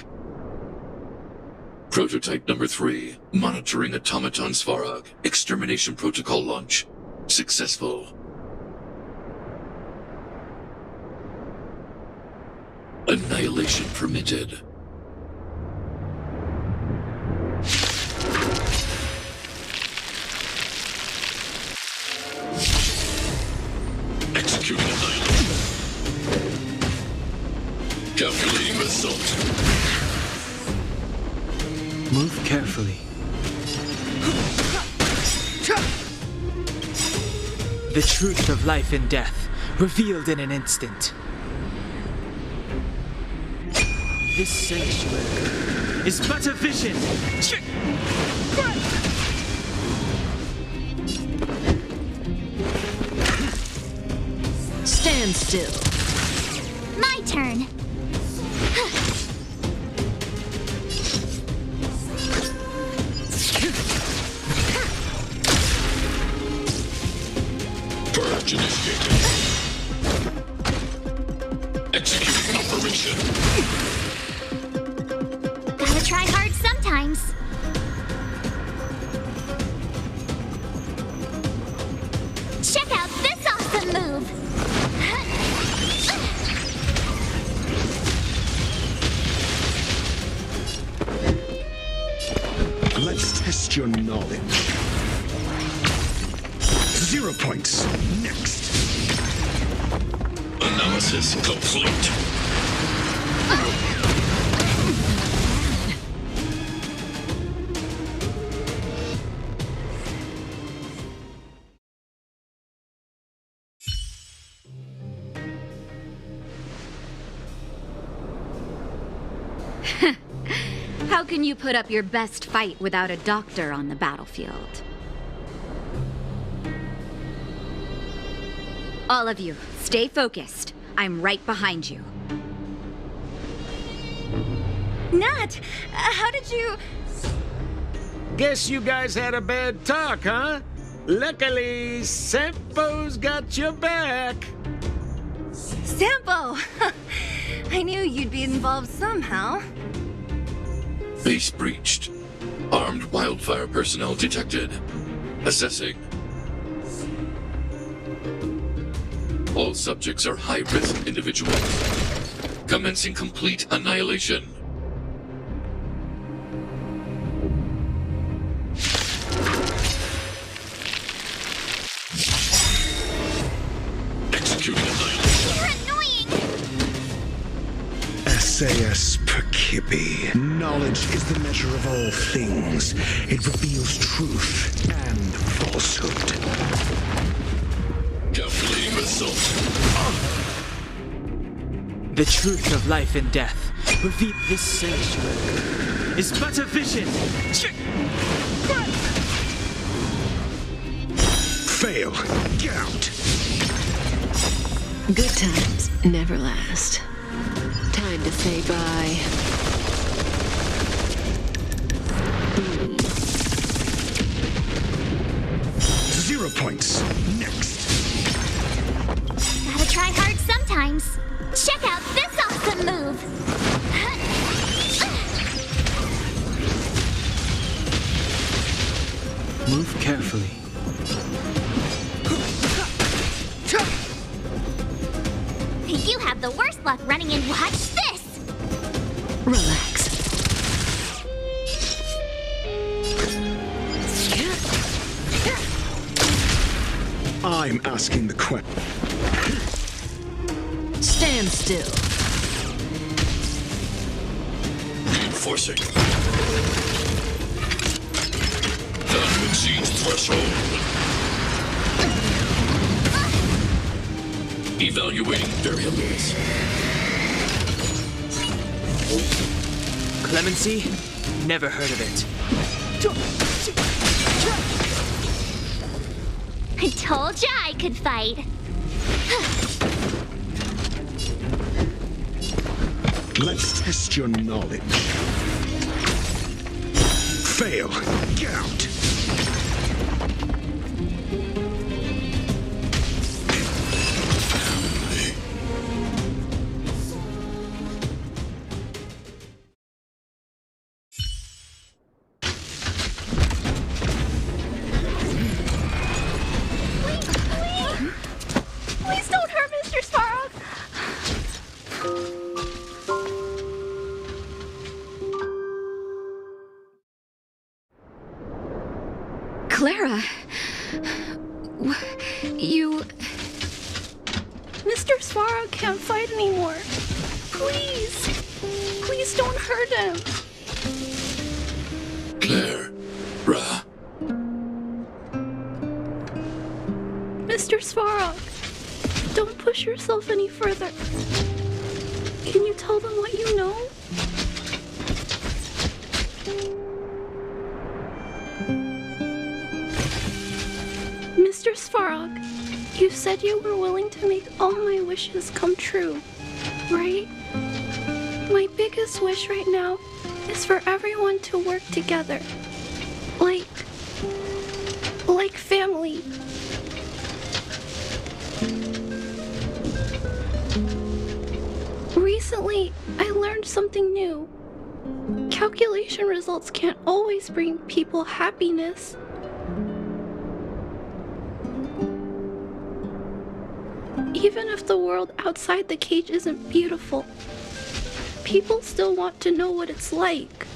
Prototype number 3. Monitoring automaton Svarog. Extermination protocol launch. Successful. Annihilation permitted. Calculating result. Move carefully. The truth of life and death, revealed in an instant. This sanctuary is but a vision. Stand still. My turn. Purge initiated. Executing operation. Gotta try hard sometimes. Check out this awesome move. Let's test your knowledge. 0 points. Next. Analysis complete. How can you put up your best fight without a doctor on the battlefield? All of you, stay focused. I'm right behind you. Nat, how did you... Guess you guys had a bad talk, huh? Luckily, Sampo's got your back. Sampo! I knew you'd be involved somehow. Base breached. Armed wildfire personnel detected. Assessing. All subjects are high-risk individuals. Commencing complete annihilation. Executing annihilation. You're annoying! SAS Perkibi. Knowledge is the measure of all things. It reveals truth and falsehood. Calculating result. The truth of life and death, revealed. This sanctuary is but a vision. Fail. Get out. Good times never last. Time to say bye. 0 points. Next. Gotta try hard sometimes. Check out this awesome move. Move carefully. You have the worst luck running in. Watch this. Relax. I'm asking the question. Stand still. Reinforcing. Value exceeds threshold. Evaluating variables. Clemency? Never heard of it. I told ya I could fight. Let's test your knowledge. Fail. Get out. Please don't hurt Mr. Svarog. Clara, you... Mr. Svarog can't fight anymore. Please! Please don't hurt him! Claire, Ra. Mr. Svarog, don't push yourself any further. Can you tell them what you know? Mr. Svarog, you said you were willing to make all my wishes come true, right? My biggest wish right now is for everyone to work together. Like family. Recently, I learned something new. Calculation results can't always bring people happiness. Even if the world outside the cage isn't beautiful, people still want to know what it's like.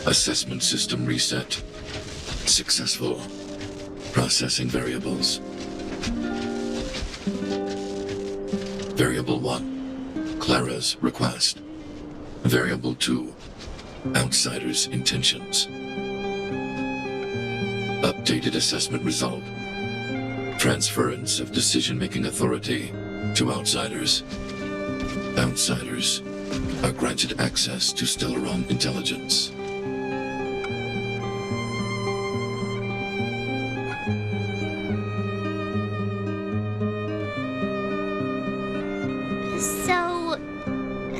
Assessment system reset. Successful. Processing variables. Variable 1. Clara's request. Variable 2. Outsider's intentions. Updated assessment result. Transference of decision-making authority to outsiders. Outsiders are granted access to Stellaron intelligence.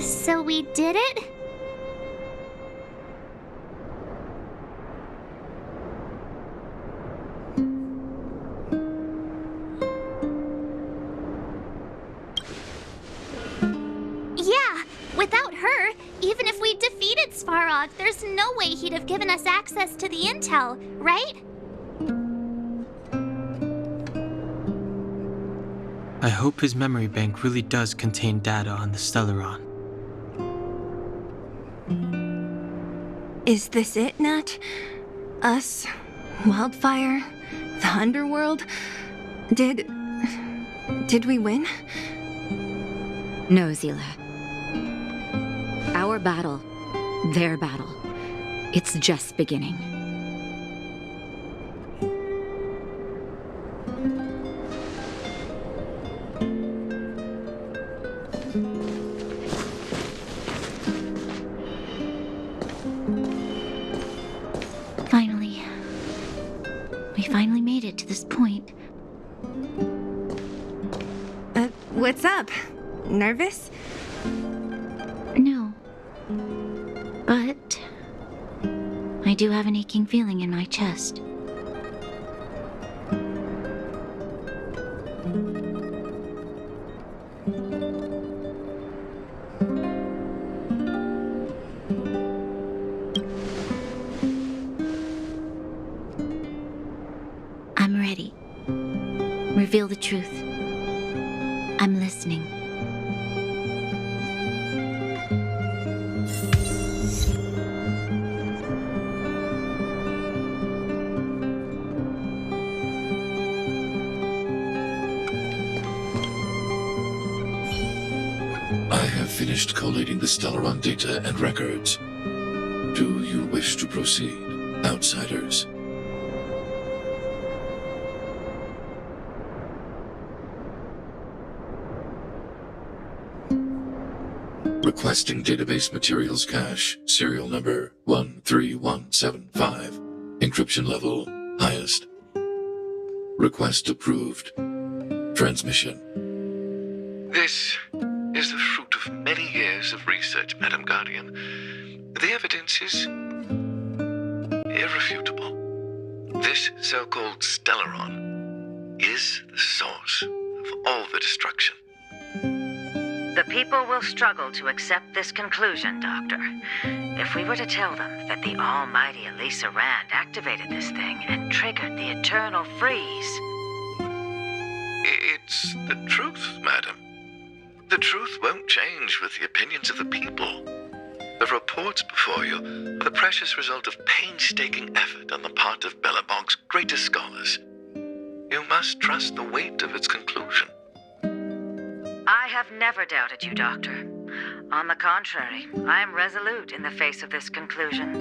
So we did it? Yeah, without her, even if we defeated Svarog, there's no way he'd have given us access to the intel, right? I hope his memory bank really does contain data on the Stellaron. Is this it, Nat? Us? Wildfire? The underworld? Did we win? No, Zila. Our battle, their battle, it's just beginning. Finally made it to this point. What's up? Nervous? No. But I do have an aching feeling in my chest. I'm ready. Reveal the truth. I'm listening. I have finished collating the Stellaron data and records. Do you wish to proceed, outsiders? Requesting database materials cache, serial number 13175. Encryption level, highest. Request approved. Transmission. This is the fruit of many years of research, Madam Guardian. The evidence is irrefutable. This so-called Stellaron is the source of all the destruction. The people will struggle to accept this conclusion, Doctor. If we were to tell them that the almighty Elisa Rand activated this thing and triggered the eternal freeze... It's the truth, madam. The truth won't change with the opinions of the people. The reports before you are the precious result of painstaking effort on the part of Bellabog's greatest scholars. You must trust the weight of its conclusion. I have never doubted you, Doctor. On the contrary, I am resolute in the face of this conclusion.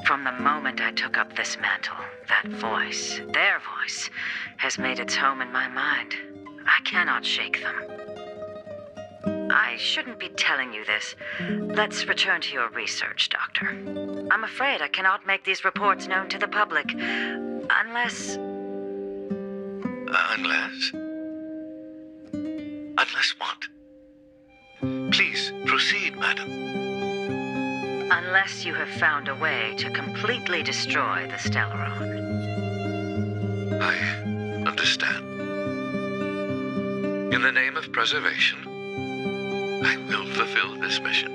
From the moment I took up this mantle, that voice, their voice, has made its home in my mind. I cannot shake them. I shouldn't be telling you this. Let's return to your research, Doctor. I'm afraid I cannot make these reports known to the public, unless... Unless what? Please, proceed, madam. Unless you have found a way to completely destroy the Stellaron. I understand. In the name of preservation, I will fulfill this mission.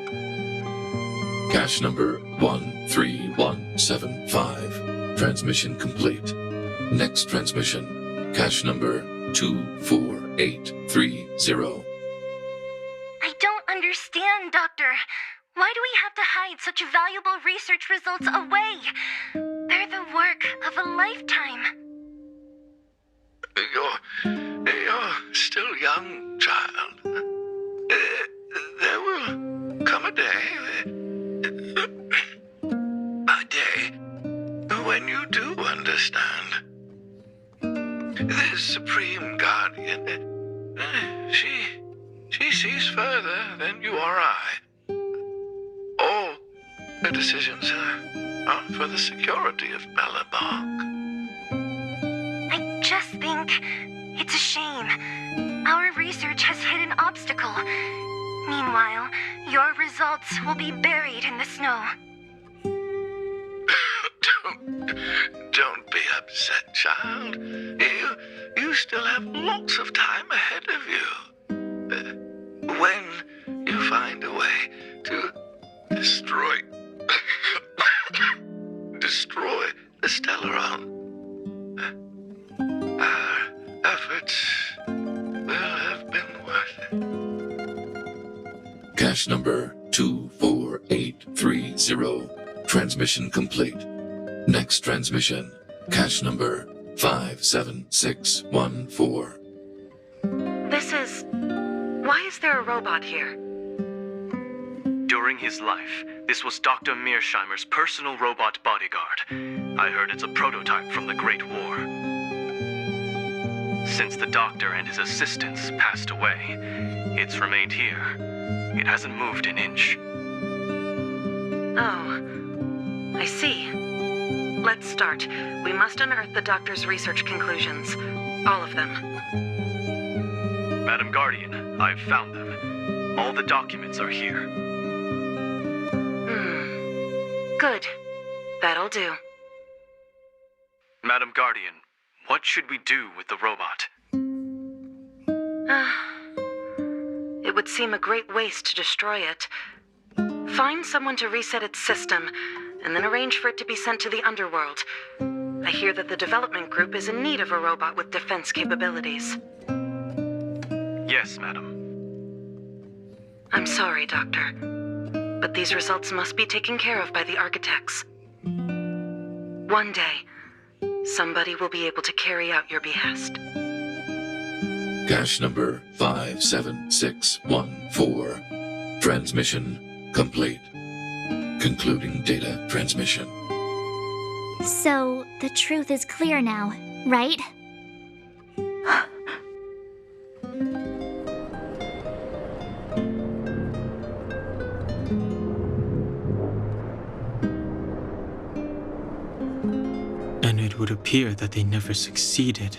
Cache number 13175. Transmission complete. Next transmission. Cache number 24830. I don't understand, Doctor. Why do we have to hide such valuable research results away? They're the work of a lifetime. You're still young, child. There will come a day when you do understand. This Supreme Guardian, she sees further than you or I. All her decisions are for the security of ḥAbout. I just think it's a shame. Our research has hit an obstacle. Meanwhile, your results will be buried in the snow. Don't be upset, child. You still have lots of time ahead of you. When you find a way to destroy the Stellaron, our efforts will have been worth it. Cache number 24830. Transmission complete. Next transmission. Cache number 57614. Why is there a robot here? During his life, this was Dr. Mearsheimer's personal robot bodyguard. I heard it's a prototype from the Great War. Since the doctor and his assistants passed away, it's remained here. It hasn't moved an inch. Oh, I see. Let's start. We must unearth the doctor's research conclusions. All of them. Madam Guardian, I've found them. All the documents are here. Good. That'll do. Madam Guardian, what should we do with the robot? It would seem a great waste to destroy it. Find someone to reset its system, and then arrange for it to be sent to the underworld. I hear that the development group is in need of a robot with defense capabilities. Yes, madam. I'm sorry, Doctor, but these results must be taken care of by the architects. One day, somebody will be able to carry out your behest. Cache number 57614. Transmission complete. Concluding data transmission. So, the truth is clear now, right? And it would appear that they never succeeded.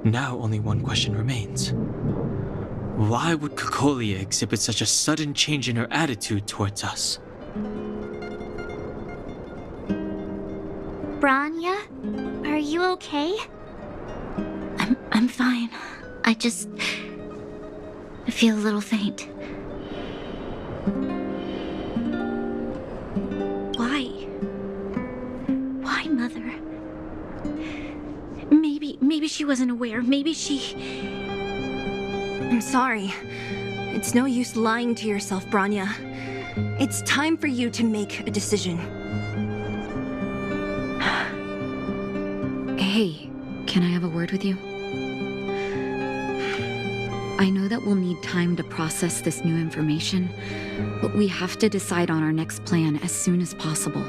Now only one question remains. Why would Cocolia exhibit such a sudden change in her attitude towards us? Branya? Are you okay? I'm fine. I feel a little faint. Why, Mother? Maybe she wasn't aware. Maybe she... I'm sorry. It's no use lying to yourself, Branya. It's time for you to make a decision. Hey, can I have a word with you? I know that we'll need time to process this new information, but we have to decide on our next plan as soon as possible.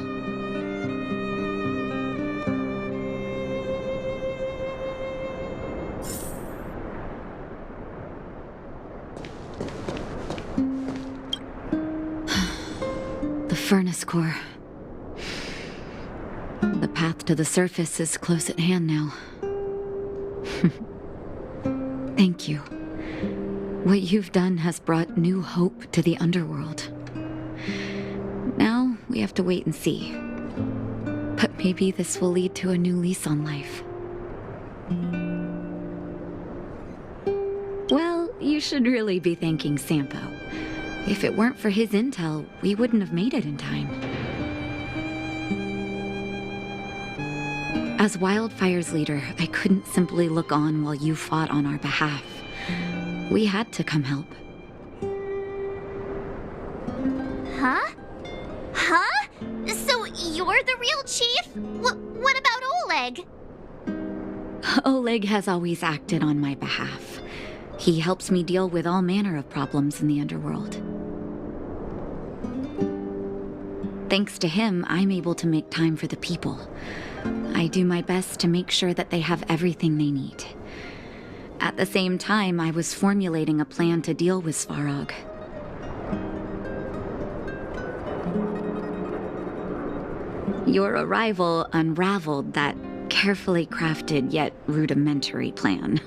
The furnace core. The path to the surface is close at hand now. Thank you. What you've done has brought new hope to the underworld. Now we have to wait and see. But maybe this will lead to a new lease on life. Well, you should really be thanking Sampo. If it weren't for his intel, we wouldn't have made it in time. As Wildfire's leader, I couldn't simply look on while you fought on our behalf. We had to come help. Huh? Huh? So you're the real chief? What about Oleg? Oleg has always acted on my behalf. He helps me deal with all manner of problems in the underworld. Thanks to him, I'm able to make time for the people. I do my best to make sure that they have everything they need. At the same time, I was formulating a plan to deal with Svarog. Your arrival unraveled that carefully crafted yet rudimentary plan.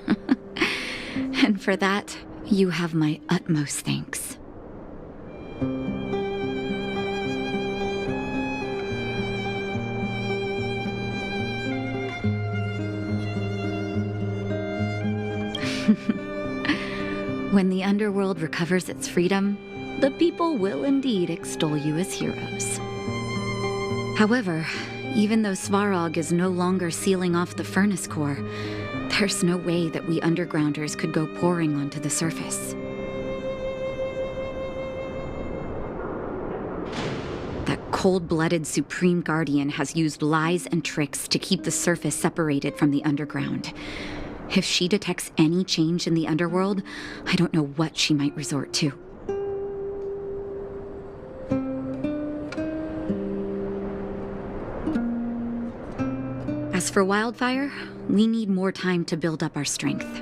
And for that, you have my utmost thanks. When the underworld recovers its freedom, the people will indeed extol you as heroes. However, even though Svarog is no longer sealing off the furnace core, there's no way that we undergrounders could go pouring onto the surface. That cold-blooded Supreme Guardian has used lies and tricks to keep the surface separated from the underground. If she detects any change in the underworld, I don't know what she might resort to. As for Wildfire, we need more time to build up our strength.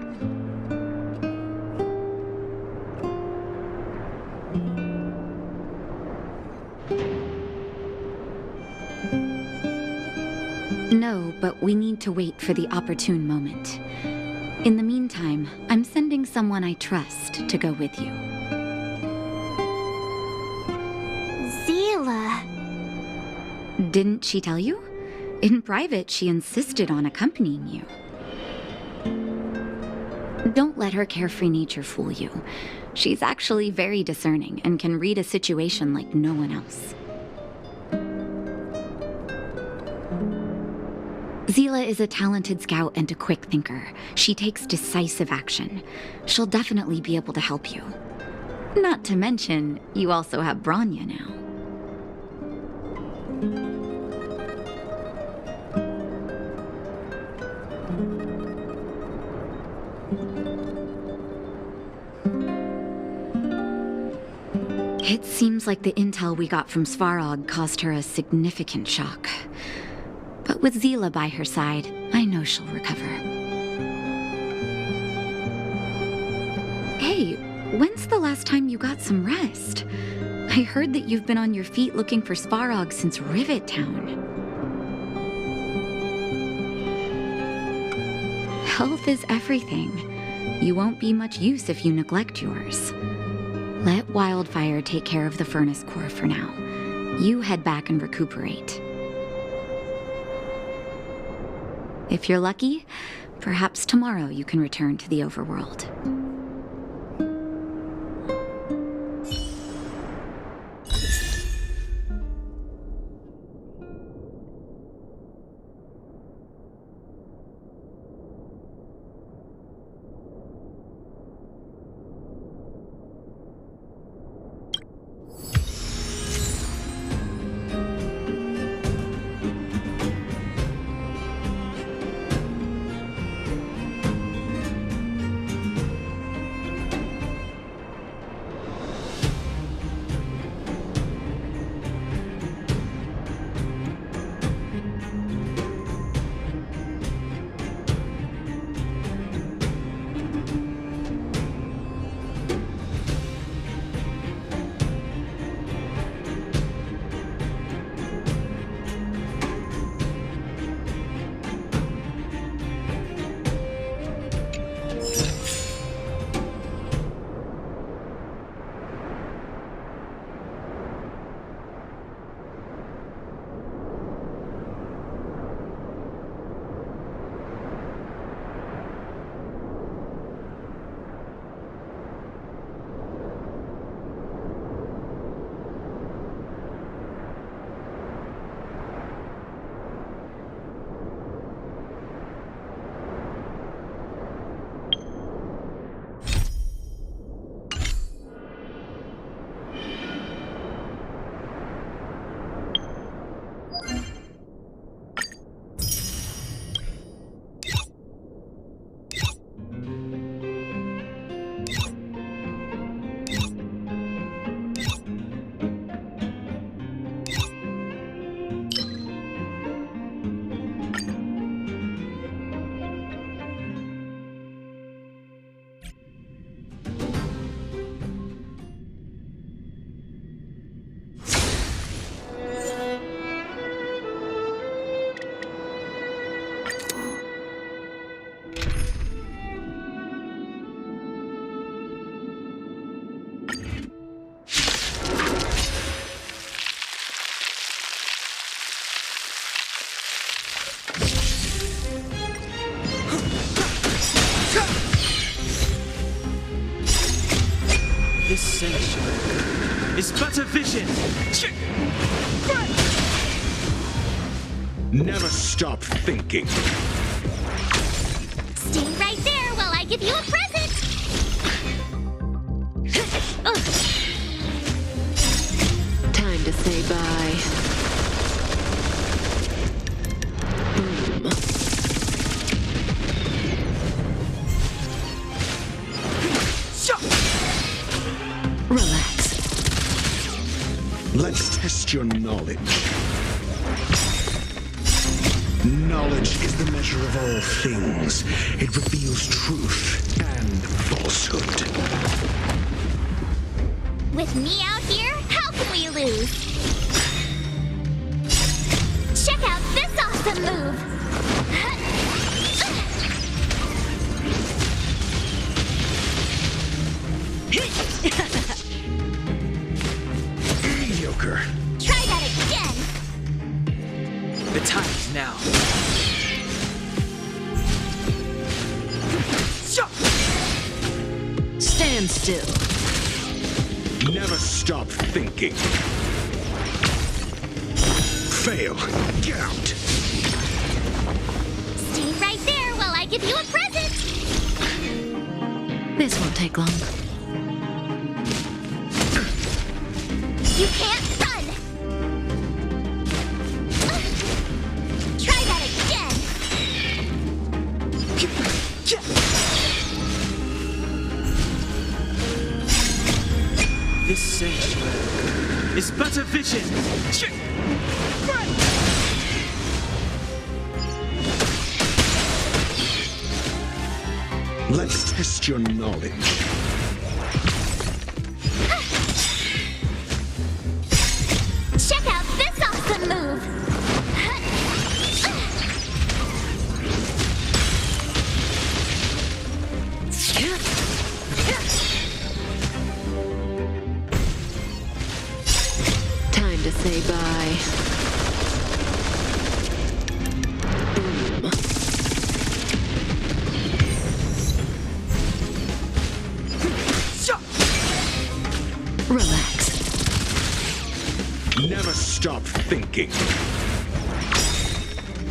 No, but we need to wait for the opportune moment. In the meantime, I'm sending someone I trust to go with you. Zila. Didn't she tell you? In private, she insisted on accompanying you. Don't let her carefree nature fool you. She's actually very discerning and can read a situation like no one else. Zila is a talented scout and a quick thinker. She takes decisive action. She'll definitely be able to help you. Not to mention, you also have Branya now. It seems like the intel we got from Svarog caused her a significant shock. But with Zila by her side, I know she'll recover. Hey, when's the last time you got some rest? I heard that you've been on your feet looking for Svarog since Rivet Town. Health is everything. You won't be much use if you neglect yours. Let Wildfire take care of the furnace core for now. You head back and recuperate. If you're lucky, perhaps tomorrow you can return to the overworld. This sanctuary is but a vision. Never stop thinking. Stay right there while I give you a present! Time to say bye. Boom. Relax. Let's test your knowledge. Knowledge is the measure of all things. It reveals truth and falsehood. With me out here, how can we lose? Check out this awesome move! Mediocre. Try that again! The time is now. Stand still. Never stop thinking. Fail. Get out. Stay right there while I give you a present! This won't take long. You can't run! Try that again! This sanctuary is but a vision. Let's test your knowledge. Check out this awesome move! Time to say bye. Boom. Relax. Never stop thinking.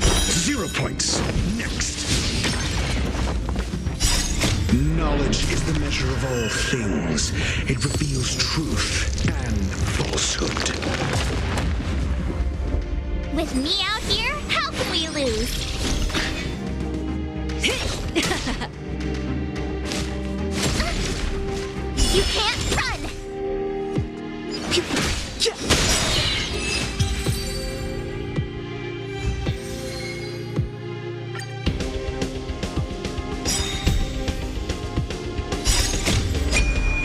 0 points. Next. Knowledge is the measure of all things. It reveals truth and falsehood. With me out here, how can we lose? You can't run!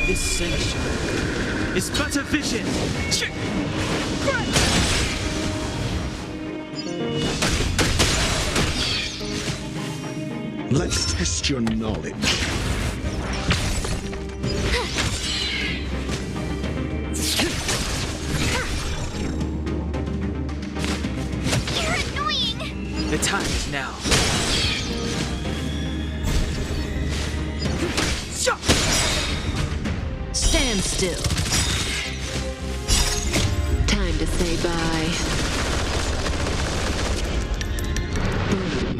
This sanctuary is but a vision. Let's test your knowledge. You're annoying! The time is now. Stand still. Time to say bye. Boom.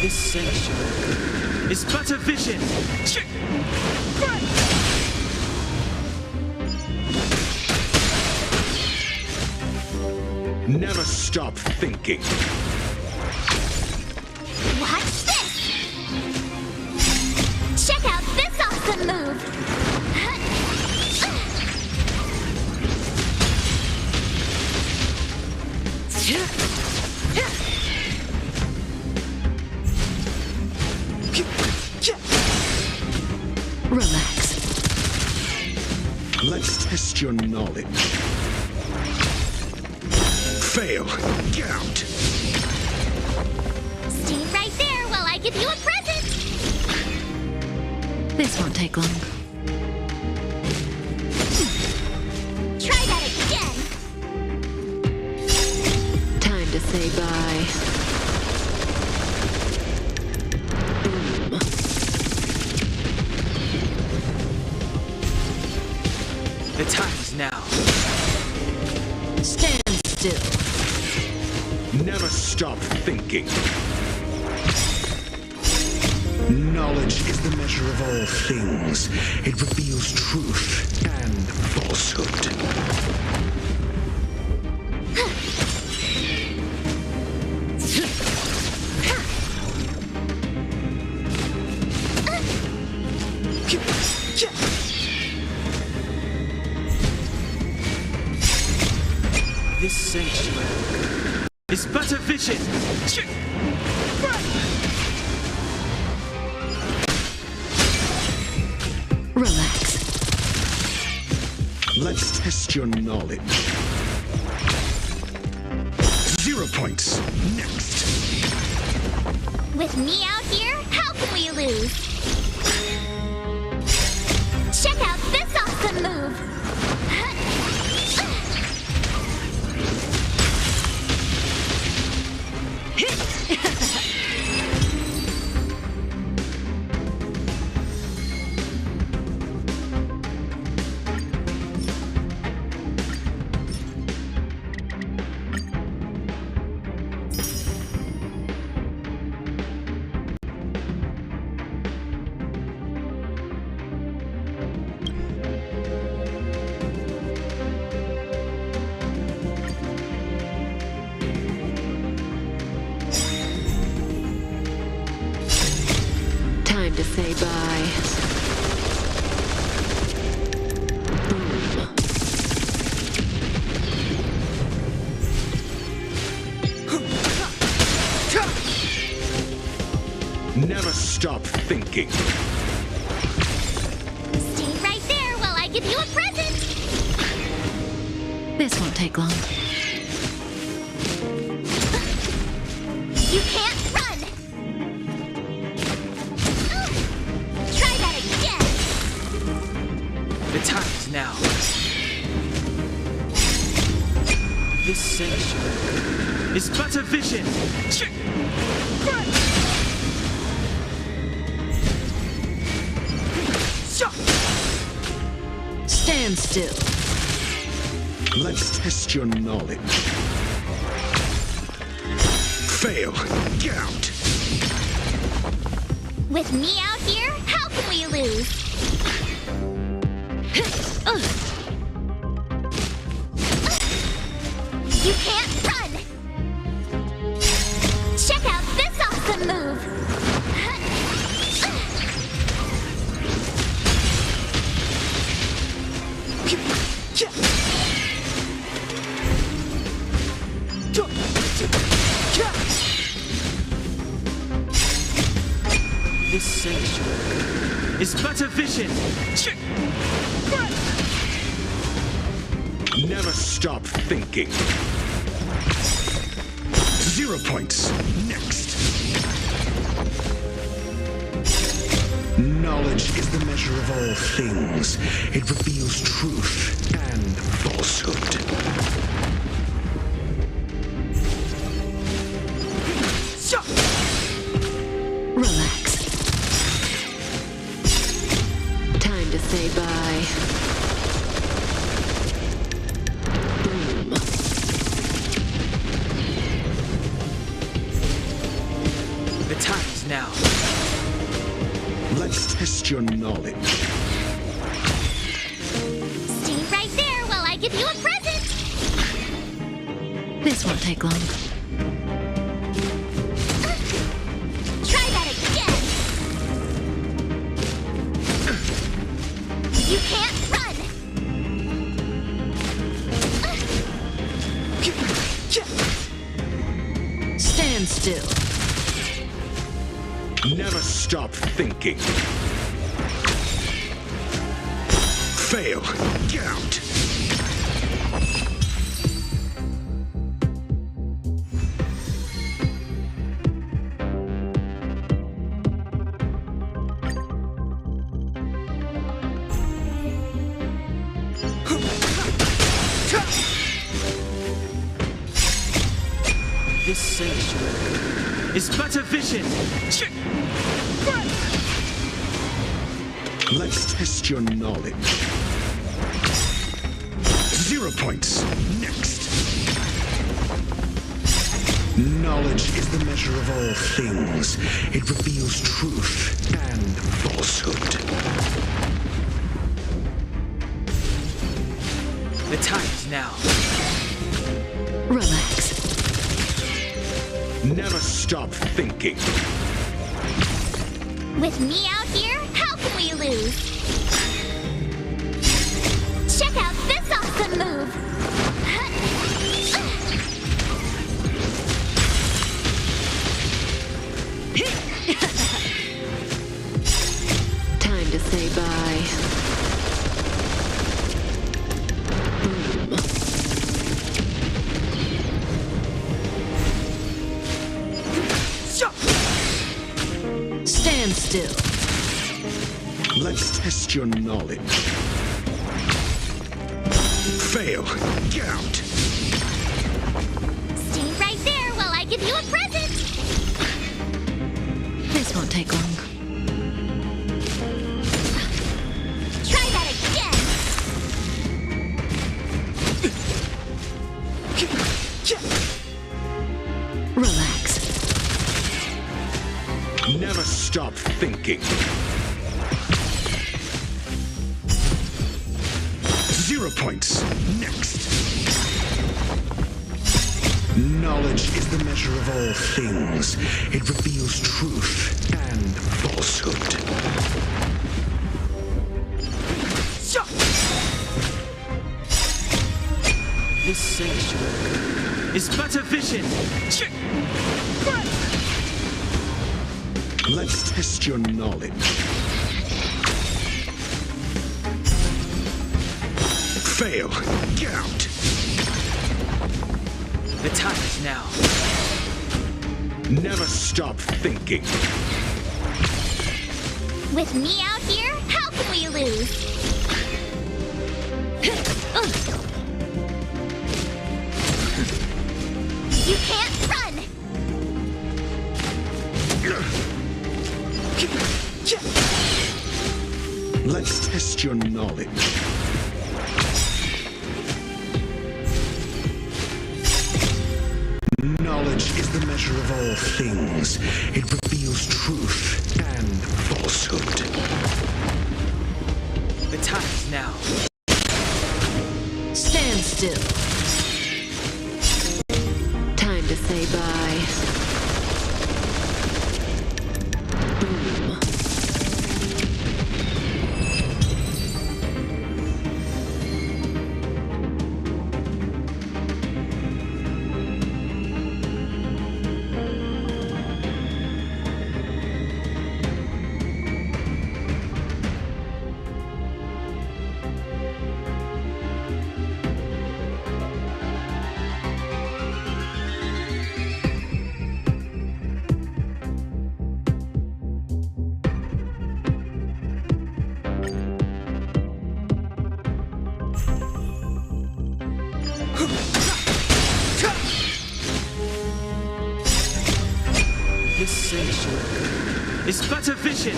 This sanctuary is but a vision. Never stop thinking. Watch this! Check out this awesome move! test your knowledge. Fail. Get out. Stay right there while I give you a present. This won't take long. Try that again. Time to say bye. Boom. The time is now. Stand still. Never stop thinking. Knowledge is the measure of all things. It reveals truth and falsehood. This sanctuary is but a vision. Relax. Let's test your knowledge. 0 points. Next. With me out here, how can we lose? Check out this awesome move. Time to say bye. Never stop thinking. Stay right there while I give you a present. This won't take long. You can't run. Try that again. The time is now. This sanctuary is but a vision. Stand still. Let's test your knowledge. Fail. Get out. With me out here, how can we lose? You can't run. Check out this awesome move. This sanctuary is but a vision. Never stop thinking. 0 points. Next. Knowledge is the measure of all things. It reveals truth and falsehood. Relax. Time to say bye. Boom. The time is now. Let's test your knowledge. Stay right there while I give you a present. This won't take long. Try that again. You can't run. Stand still. Never stop thinking. Fail. Get out. This sanctuary is but a vision. Let's test your knowledge. 0 points. Next. Knowledge is the measure of all things. It reveals truth and falsehood. The time is now. Relax. Never stop thinking. With me out here, how can we lose? Check out this awesome move! Time to say bye. Stand still. Let's test your knowledge. Fail. Get out. Stay right there while I give you a present! This won't take long. Try that again! Relax. Never stop thinking. 0 points. Next. Knowledge is the measure of all things. It reveals truth and falsehood. This sanctuary is but a vision. Let's test your knowledge. Fail. Get out. The time is now. Never stop thinking. With me out here, how can we lose? You can't run! Let's test your knowledge. Knowledge is the measure of all things. It reveals truth and falsehood. The time is now. Stand still. Time to say bye. Boom. This sanctuary is but a vision.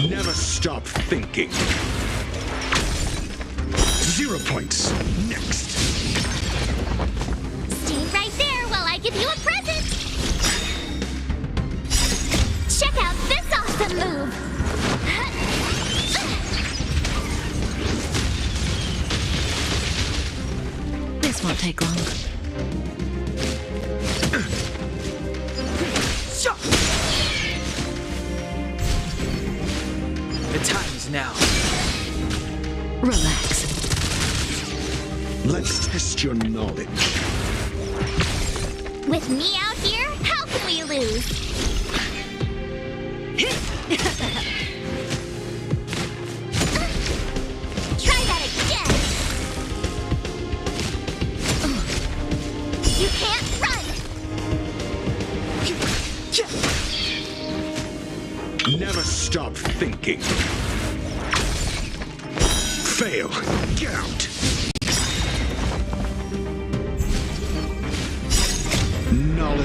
Never stop thinking. 0 points. Next. Stay right there while I give you a present! Check out this awesome move! This won't take long. The time is now. Relax. Let's test your knowledge. With me out here, how can we lose? Try that again! You can't run! Never stop thinking. Fail. Get out.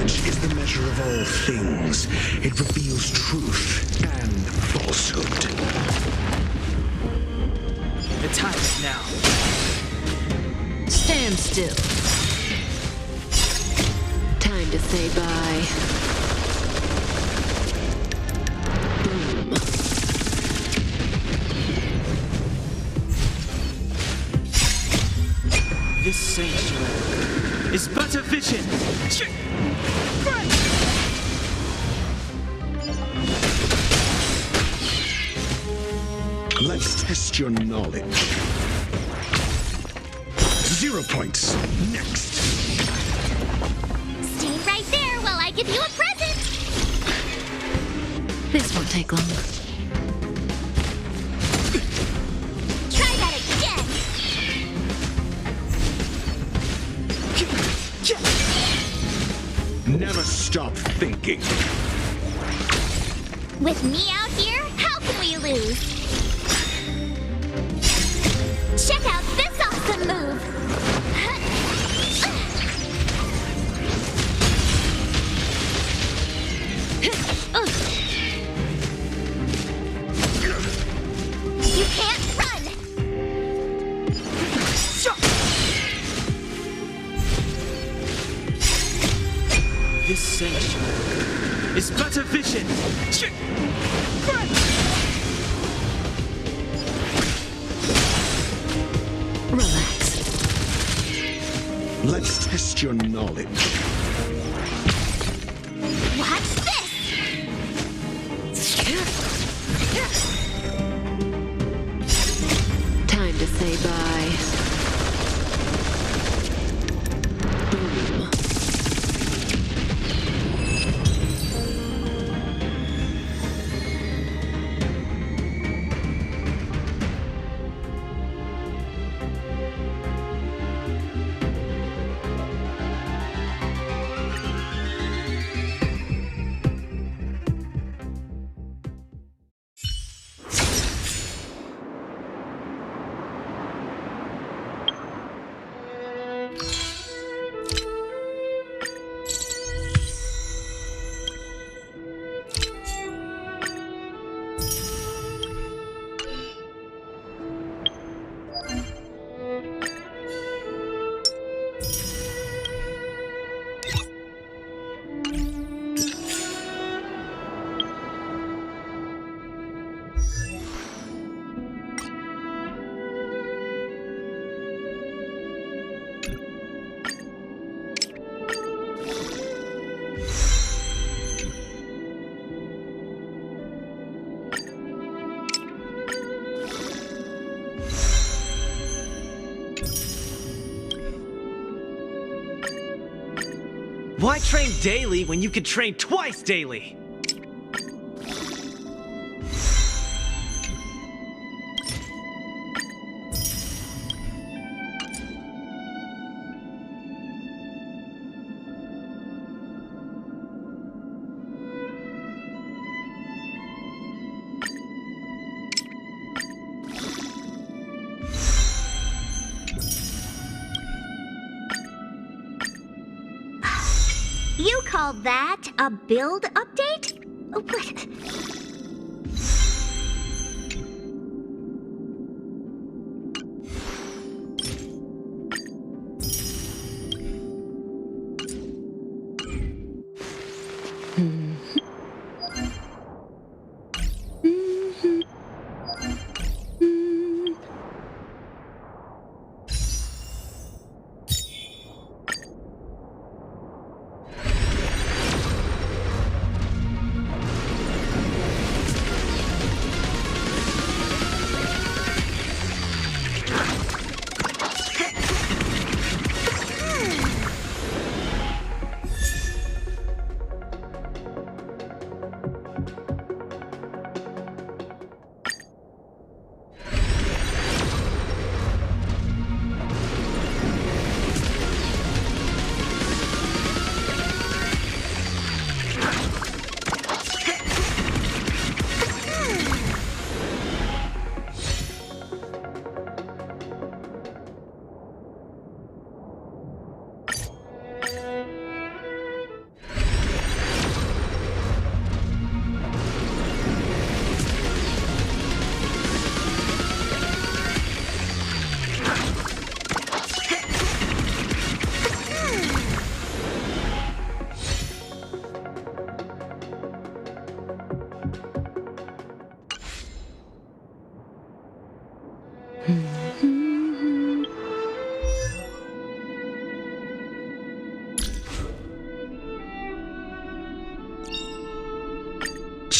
Knowledge is the measure of all things. It reveals truth and falsehood. The time is now. Stand still. Time to say bye. Boom. This sanctuary is but a vision. Let's test your knowledge. 0 points. Next. Stay right there while I give you a present. This won't take long. Try that again. Never stop thinking. With me out here, how can we lose? Check out this awesome move. You can't run. This sanctuary is but a vision. Relax. Let's test your knowledge. Watch this. Time to say bye. Boom. Why train daily when you could train twice daily? You call that a build update? What?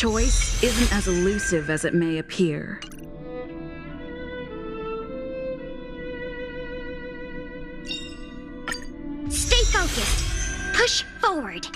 Choice isn't as elusive as it may appear. Stay focused. Push forward.